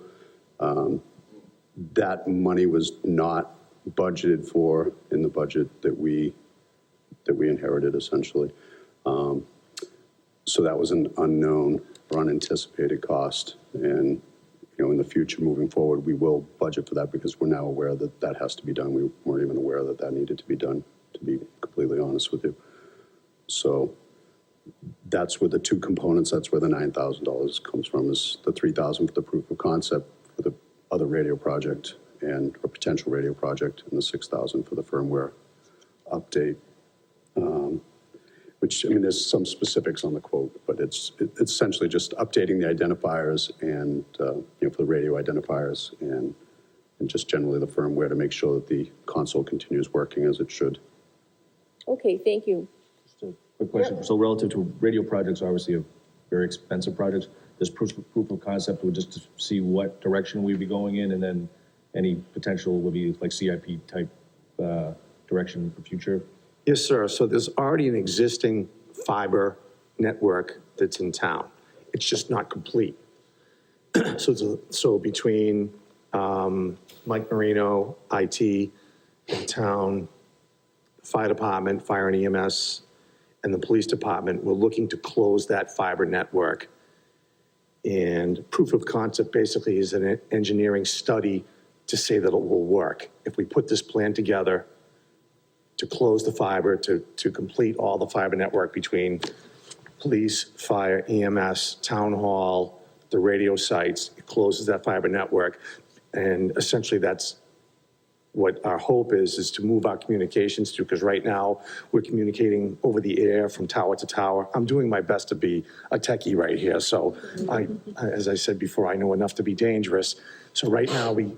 That money was not budgeted for in the budget that we inherited, essentially. So that was an unknown or unanticipated cost. And, in the future, moving forward, we will budget for that because we're now aware that that has to be done. We weren't even aware that that needed to be done, to be completely honest with you. So that's where the two components, that's where the $9,000 comes from, is the $3,000 for the proof of concept for the other radio project and a potential radio project, and the $6,000 for the firmware update. Which, there's some specifics on the quote, but it's essentially just updating the identifiers and, for the radio identifiers and just generally the firmware to make sure that the console continues working as it should. Okay, thank you. Just a quick question. So relative to radio projects, obviously a very expensive project, this proof of concept would just to see what direction we'd be going in, and then any potential would be like CIP type direction for future. Yes, sir. So there's already an existing fiber network that's in town. It's just not complete. So between Mike Marino, IT, in town, fire department, fire and EMS, and the police department, we're looking to close that fiber network. And proof of concept basically is an engineering study to say that it will work. If we put this plan together to close the fiber, to complete all the fiber network between police, fire, EMS, town hall, the radio sites, it closes that fiber network. And essentially that's what our hope is to move our communications to, because right now we're communicating over the air from tower to tower. I'm doing my best to be a techie right here. So as I said before, I know enough to be dangerous. So right now we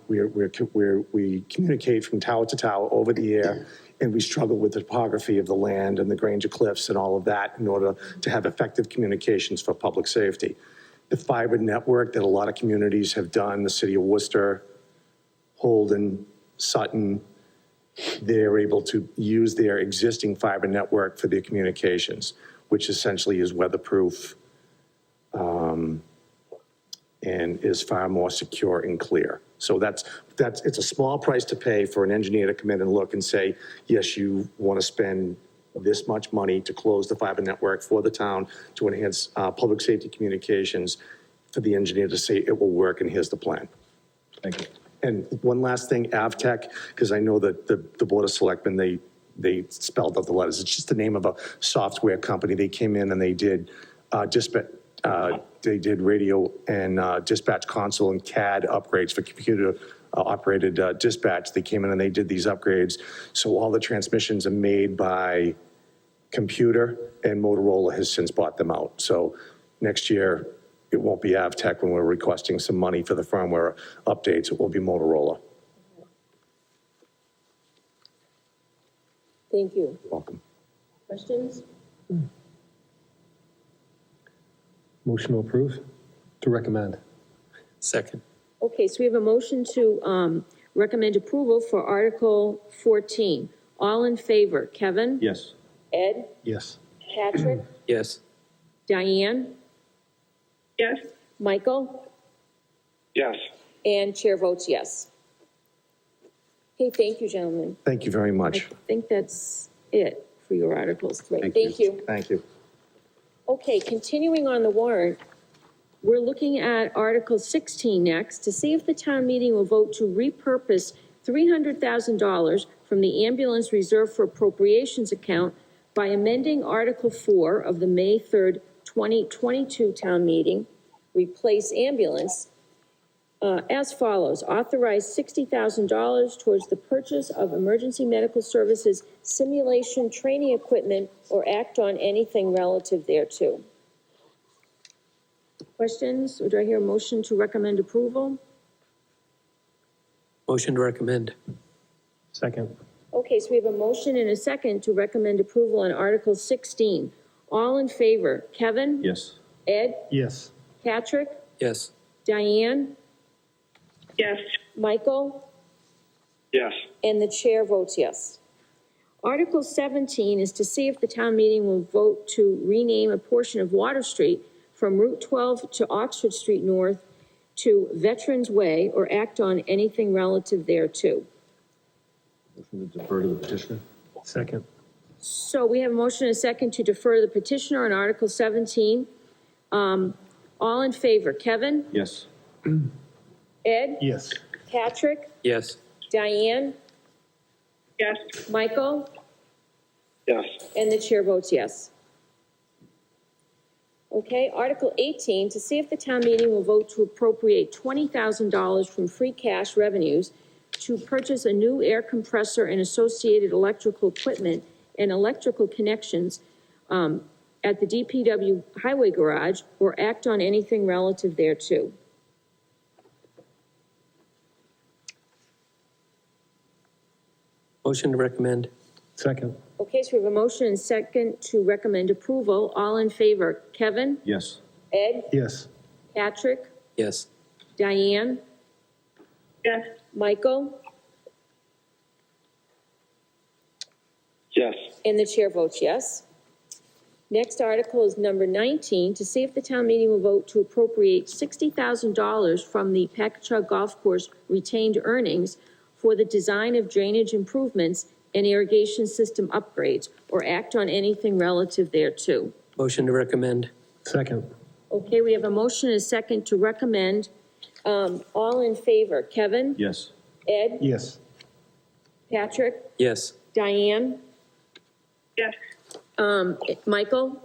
communicate from tower to tower over the air, and we struggle with the topography of the land and the Granger Cliffs and all of that in order to have effective communications for public safety. The fiber network that a lot of communities have done, the city of Worcester, Holden, Sutton, they're able to use their existing fiber network for their communications, which essentially is weatherproof and is far more secure and clear. So it's a small price to pay for an engineer to come in and look and say, yes, you want to spend this much money to close the fiber network for the town to enhance public safety communications, for the engineer to say it will work and here's the plan. Thank you. And one last thing, Hvac, because I know that the Board of Selectmen, they spelled out the letters. It's just the name of a software company. They came in and they did radio and dispatch console and CAD upgrades for computer operated dispatch. They came in and they did these upgrades. So all the transmissions are made by computer, and Motorola has since bought them out. So next year, it won't be Hvac when we're requesting some money for the firmware updates. It will be Motorola. Thank you. You're welcome. Questions? Motion to approve, to recommend. Second. Okay, so we have a motion to recommend approval for Article 14. All in favor? Kevin? Yes. Ed? Yes. Patrick? Yes. Diane? Yes. Michael? Yes. And chair votes yes. Okay, thank you, gentlemen. Thank you very I much. think that's it for your articles. Great, Thank you. thank you. Thank you. Okay, continuing on the warrant, we're looking at Article 16 next to see if the town meeting will vote to repurpose $300,000 from the ambulance reserve for appropriations account by amending Article 4 of the May 3rd, 2022 town meeting, replace ambulance, as follows: authorize $60,000 towards the purchase of emergency medical services simulation training equipment or act on anything relative thereto. Questions? Or do I hear a motion to recommend approval? Motion to recommend. Second. Okay, so we have a motion and a second to recommend approval on Article 16. All in favor, Kevin? Yes. Ed? Yes. Patrick? Yes. Diane? Yes. Michael? Yes. And the chair votes yes. Article 17 is to see if the town meeting will vote to rename a portion of Water Street from Route 12 to Oxford Street North to Veterans Way or act on anything relative thereto. Motion to defer to the petitioner? Second. So we have a motion and a second to defer the petitioner on Article 17. All in favor, Kevin? Yes. Ed? Yes. Patrick? Yes. Diane? Yes. Michael? Yes. And the chair votes yes. Okay, Article 18, to see if the town meeting will vote to appropriate $20,000 from free cash revenues to purchase a new air compressor and associated electrical equipment and electrical connections at the DPW Highway Garage or act on anything relative thereto. Motion to recommend. Second. Okay, so we have a motion and second to recommend approval. All in favor, Kevin? Yes. Ed? Yes. Patrick? Yes. Diane? Yes. Michael? Yes. And the chair votes yes. Next article is number 19, to see if the town meeting will vote to appropriate $60,000 from the Packagug Golf Course retained earnings for the design of drainage improvements and irrigation system upgrades, or act on anything relative thereto. Motion to recommend. Second. Okay, we have a motion and a second to recommend. All in favor, Kevin? Yes. Ed? Yes. Patrick? Yes. Diane? Yes. Michael?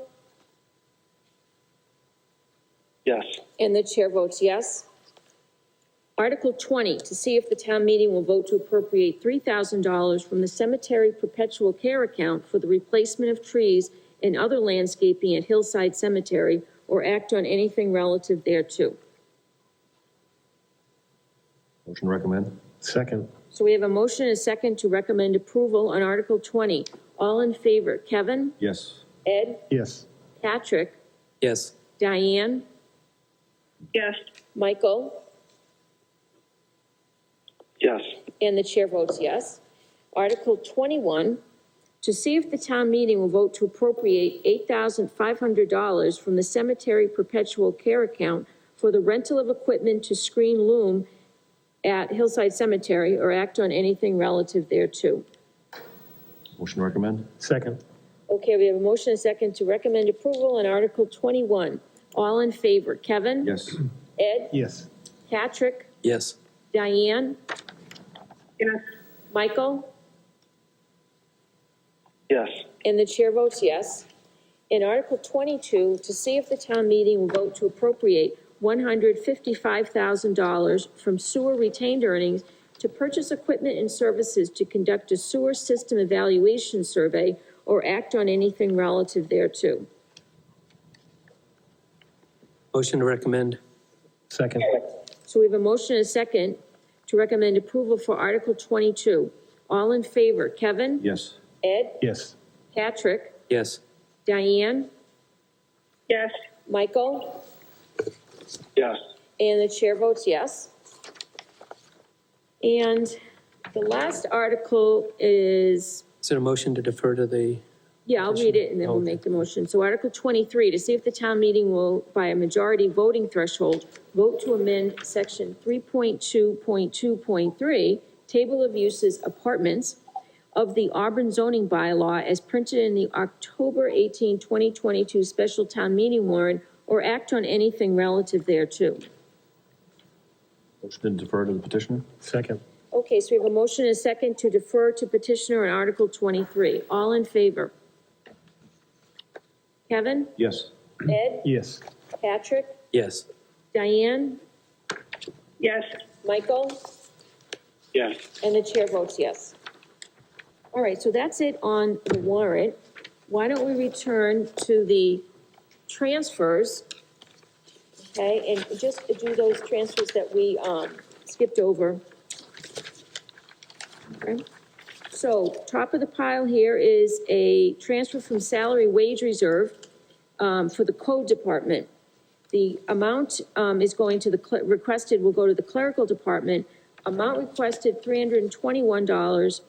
Yes. And the chair votes yes. Article 20, to see if the town meeting will vote to appropriate $3,000 from the cemetery perpetual care account for the replacement of trees and other landscaping at Hillside Cemetery, or act on anything relative thereto. Motion to recommend? Second. So we have a motion and a second to recommend approval on Article 20. All in favor, Kevin? Yes. Ed? Yes. Patrick? Yes. Diane? Yes. Michael? Yes. And the chair votes yes. Article 21, to see if the town meeting will vote to appropriate $8,500 from the cemetery perpetual care account for the rental of equipment to screen loom at Hillside Cemetery, or act on anything relative thereto. Motion to recommend? Second. Okay, we have a motion and a second to recommend approval on Article 21. All in favor, Kevin? Yes. Ed? Yes. Patrick? Yes. Diane? Yes. Michael? Yes. And the chair votes yes. In Article 22, to see if the town meeting will vote to appropriate $155,000 from sewer retained earnings to purchase equipment and services to conduct a sewer system evaluation survey, or act on anything relative thereto. Motion to recommend. Second. So we have a motion and a second to recommend approval for Article 22. All in favor, Kevin? Yes. Ed? Yes. Patrick? Yes. Diane? Yes. Michael? Yes. And the chair votes yes. And the last article is, Is it a motion to defer to the, yeah, I'll read it and then we'll make the motion. So Article 23, to see if the town meeting will, by a majority voting threshold, vote to amend Section 3.2.2.3, Table of Uses Apartments of the Auburn zoning bylaw as printed in the October 18, 2022 special town meeting warrant, or act on anything relative thereto. Motion to defer to the petitioner? Second. Okay, so we have a motion and a second to defer to petitioner on Article 23. All in favor? Kevin? Yes. Ed? Yes. Patrick? yes. Diane? Yes. Michael? Yes. And the chair votes yes. All right, so that's it on the warrant. Why don't we return to the transfers? Okay, and just do those transfers that we skipped over. Okay, So top of the pile here is a transfer from salary wage reserve for the code department. The amount is going to the, requested will go to the clerical department. Amount requested, $321.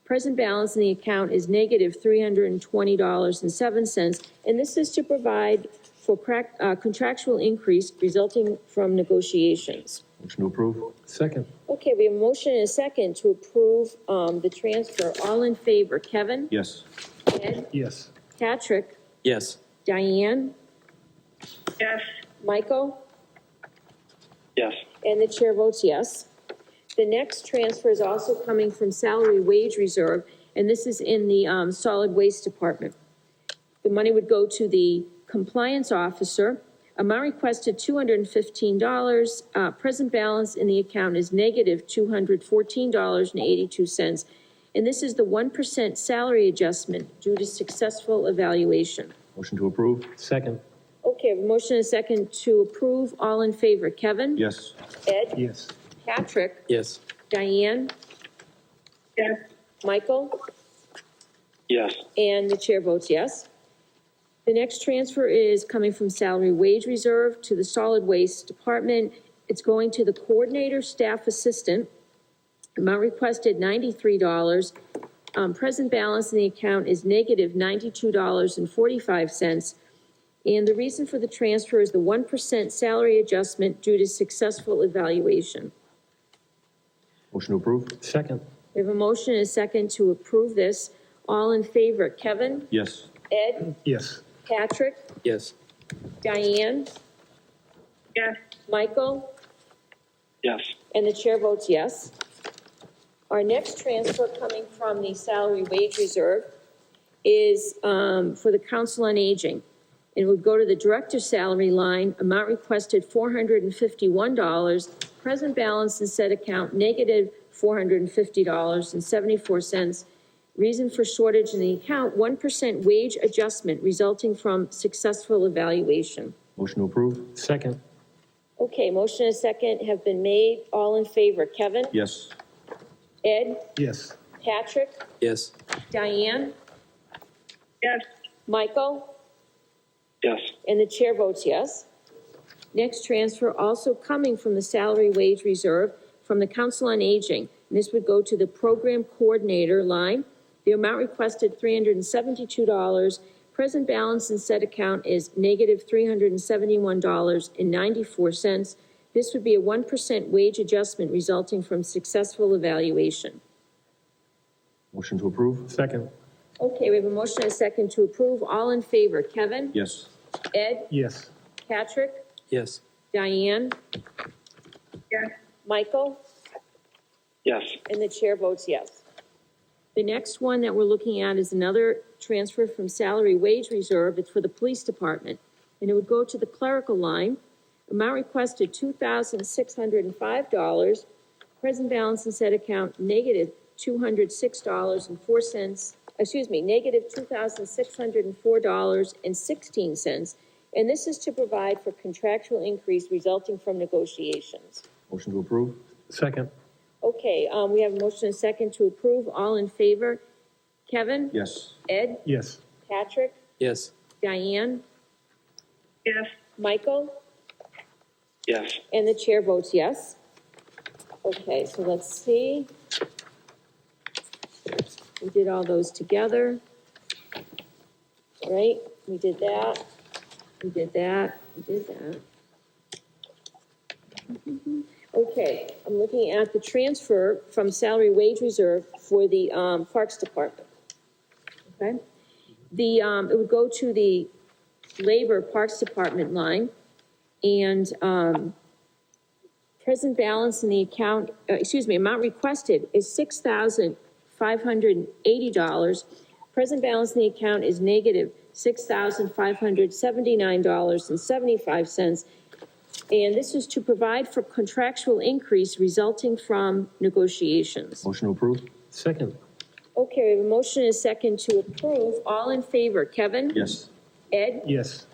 Present balance in the account is negative $320.07. And this is to provide for contractual increase resulting from negotiations. Motion to approve? Second. Okay, we have a motion and a second to approve the transfer. All in favor, Kevin? Yes. Ed? Yes. Patrick? Yes. Diane? yes, Michael? Yes. And the chair votes yes. The next transfer is also coming from salary wage reserve, and this is in the solid waste department. The money would go to the compliance officer. Amount requested $215. Present balance in the account is negative $214.82. And this is the 1% salary adjustment due to successful evaluation. Motion to approve? Second. Okay, a motion and a second to approve. All in favor, Kevin? Yes. Ed? Yes. Patrick? Yes. Diane? yes, Michael? Yes. And the chair votes yes. The next transfer is coming from salary wage reserve to the solid waste department. It's going to the coordinator staff assistant. Amount requested $93. Present balance in the account is negative $92.45. And the reason for the transfer is the 1% salary adjustment due to successful evaluation. Motion to approve? Second. We have a motion and a second to approve this. All in favor, Kevin? Yes. Ed? Yes. Patrick? Yes. Diane? yes, Michael? Yes. And the chair votes yes. Our next transfer coming from the salary wage reserve is for the Council on Aging. It would go to the director's salary line, amount requested $451. Present balance in said account, negative $450.74. Reason for shortage in the account, 1% wage adjustment resulting from successful evaluation. Motion to approve? Second. Okay, motion and a second have been made. All in favor, Kevin? Yes. Ed? Yes. Patrick? Yes. Diane? yes, Michael? Yes. And the chair votes yes. Next transfer also coming from the salary wage reserve from the Council on Aging. And this would go to the program coordinator line. The amount requested, $372. Present balance in said account is negative $371.94. This would be a 1% wage adjustment resulting from successful evaluation. Motion to approve? Second. Okay, we have a motion and a second to approve. All in favor, Kevin? Yes. Ed? Yes. Patrick? Yes. Diane? yes, Michael? Yes. And the chair votes yes. The next one that we're looking at is another transfer from salary wage reserve. It's for the police department. And it would go to the clerical line. Amount requested, $2,605. Present balance in said account, negative $206.04. Negative $2,604.16. And this is to provide for contractual increase resulting from negotiations. Motion to approve? Second. Okay, we have a motion and a second to approve. All in favor? Kevin? Yes. Ed? Yes. Patrick? Yes. Diane? yes, Michael? Yes. And the chair votes yes. Okay, so let's see. We did all those together. Right? We did that. We did that. We did that. Okay, I'm looking at the transfer from salary wage reserve for the Parks Department. Okay? It would go to the Labor Parks Department line, and present balance in the account, amount requested is $6,580. Present balance in the account is negative $6,579.75. And this is to provide for contractual increase resulting from negotiations. Motion to approve? Second. Okay, we have a motion and a second to approve. All in favor, Kevin? Yes. Ed? Yes.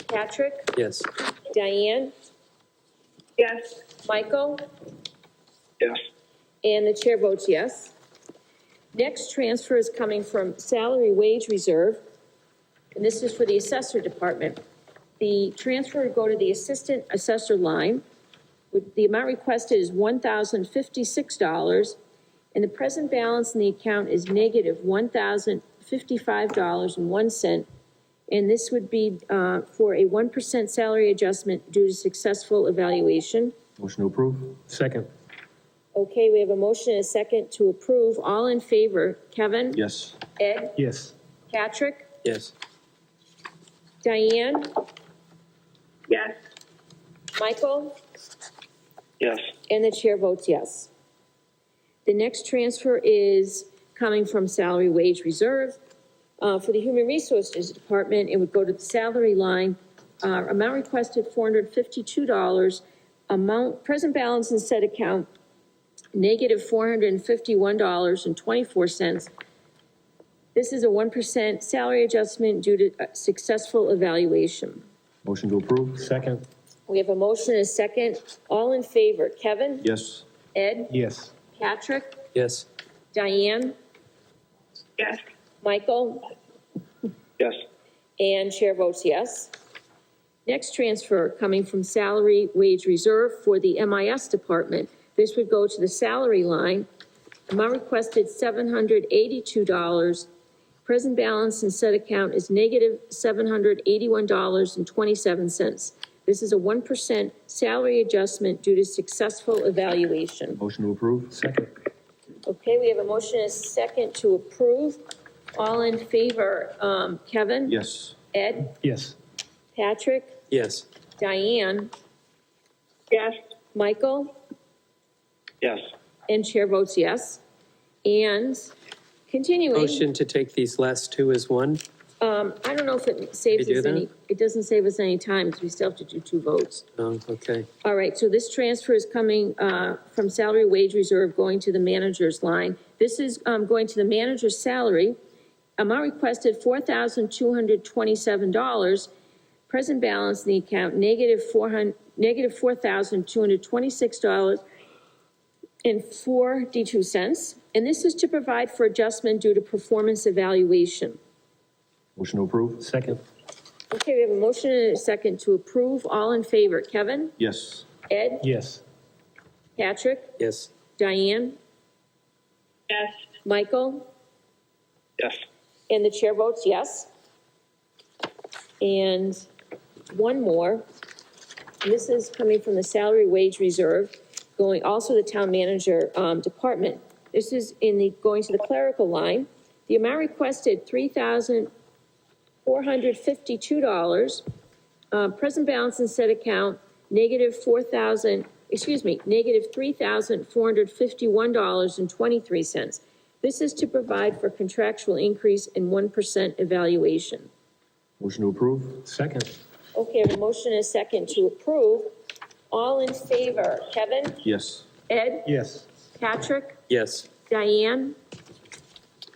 Patrick? Yes. Diane? yes, Michael? Yes. And the chair votes yes. Next transfer is coming from salary wage reserve, and this is for the assessor department. The transfer would go to the assistant assessor line. The amount requested is $1,056, and the present balance in the account is negative $1,055.01. And this would be for a 1% salary adjustment due to successful evaluation. Motion to approve? Second. Okay, we have a motion and a second to approve. All in favor, Kevin? Yes. Ed? Yes. Patrick? Yes. Diane? Yes. Michael? Yes. And the chair votes yes. The next transfer is coming from salary wage reserve. For the Human Resources Department, it would go to the salary line. Amount requested, $452. Amount, present balance in said account, negative $451.24. This is a 1% salary adjustment due to successful evaluation. Motion to approve? Second. We have a motion and a second. All in favor, Kevin? Yes. Ed? Yes. Patrick? Yes. Diane? Yes. Michael? Yes. And chair votes yes. Next transfer coming from salary wage reserve for the MIS department. This would go to the salary line. Amount requested $782. Present balance in said account is negative $781.27. This is a 1% salary adjustment due to successful evaluation. Motion to approve? Second. Okay, we have a motion and a second to approve. All in favor, Kevin? Yes. Ed? Yes. Patrick? Yes. Diane? Yes. Michael? Yes. And chair votes yes. And continuing. Motion to take these last two as one? I don't know if it saves We do us any, that? it doesn't save us any time because we still have to do two votes. Oh, okay. All right, so this transfer is coming from salary wage reserve going to the manager's line. This is going to the manager's salary. Amount requested $4,227. Present balance in the account, negative $4,226.42. And this is to provide for adjustment due to performance evaluation. Motion to approve? Second. Okay, we have a motion and a second to approve. All in favor, Kevin? Yes. Ed? Yes. Patrick? Yes. Diane? Yes. Michael? Yes. And the chair votes yes. And one more. And this is coming from the salary wage reserve, going also to the town manager department. This is going to the clerical line. The amount requested, $3,452. Present balance in said account, negative $3,451.23. This is to provide for contractual increase in 1% evaluation. Motion to approve? Second. Okay, I have a motion and a second to approve. All in favor, Kevin? Yes. Ed? Yes. Patrick? Yes. Diane?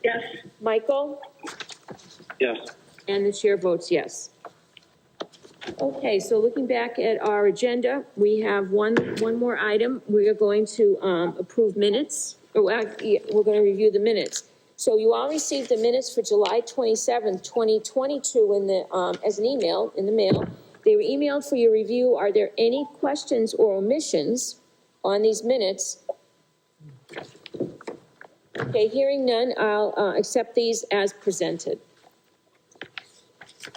Yes. Michael? Yes. And the chair votes yes. Okay, so looking back at our agenda, we have one more item. We are going to approve minutes. We're going to review the minutes. So you all received the minutes for July 27th, 2022 in the, as an email, in the mail. They were emailed for your review. Are there any questions or omissions on these minutes? Okay, hearing none, I'll accept these as presented.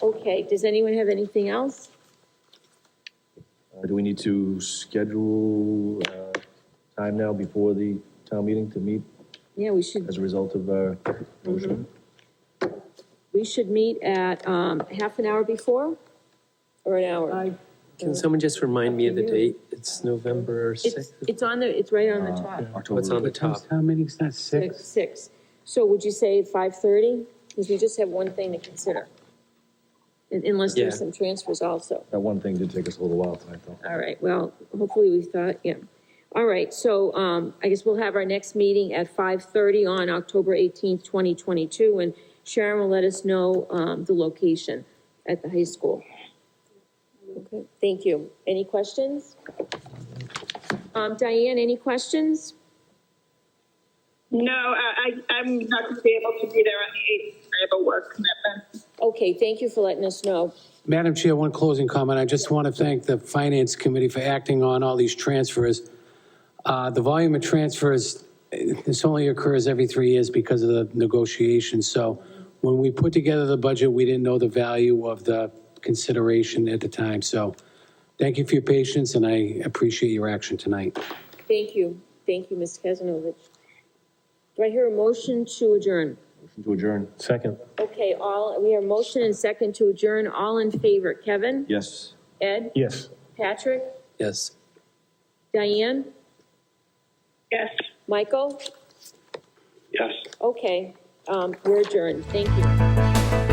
Okay, does anyone have anything else? Do we need to schedule time now before the town meeting to meet Yeah, we should. as a result of our motion? We should meet at half an hour before or an hour? Can someone just remind me of the date? It's November 6th? It's right on the top. October. What's on the top? Town meeting's not 6? 6. So would you say 5:30? Because we just have one thing to consider. Unless there's Yeah. some transfers also. That one thing did take us a little while tonight, though. All right, well, hopefully we thought, yeah. All right, so I guess we'll have our next meeting at 5:30 on October 18th, 2022, and Sharon will let us know the location at the high school. Okay, thank you. Any questions? Diane, any questions? No, I'm not going to be able to be there on the 8th. I have a work commitment. Okay, thank you for letting us know. Madam Chair, one closing comment. I just want to thank the Finance Committee for acting on all these transfers. The volume of transfers, this only occurs every 3 years because of the negotiations. So when we put together the budget, we didn't know the value of the consideration at the time. So thank you for your patience, and I appreciate your action tonight. Thank you. Thank you, Ms. Kazanovich. Do I hear a motion to adjourn? Motion to adjourn. Second. Okay, we have motion and second to adjourn. All in favor? Kevin? Yes. Ed? Yes. Patrick? Yes. Diane? Yes. Michael? Yes. Okay, we're adjourned. Thank you.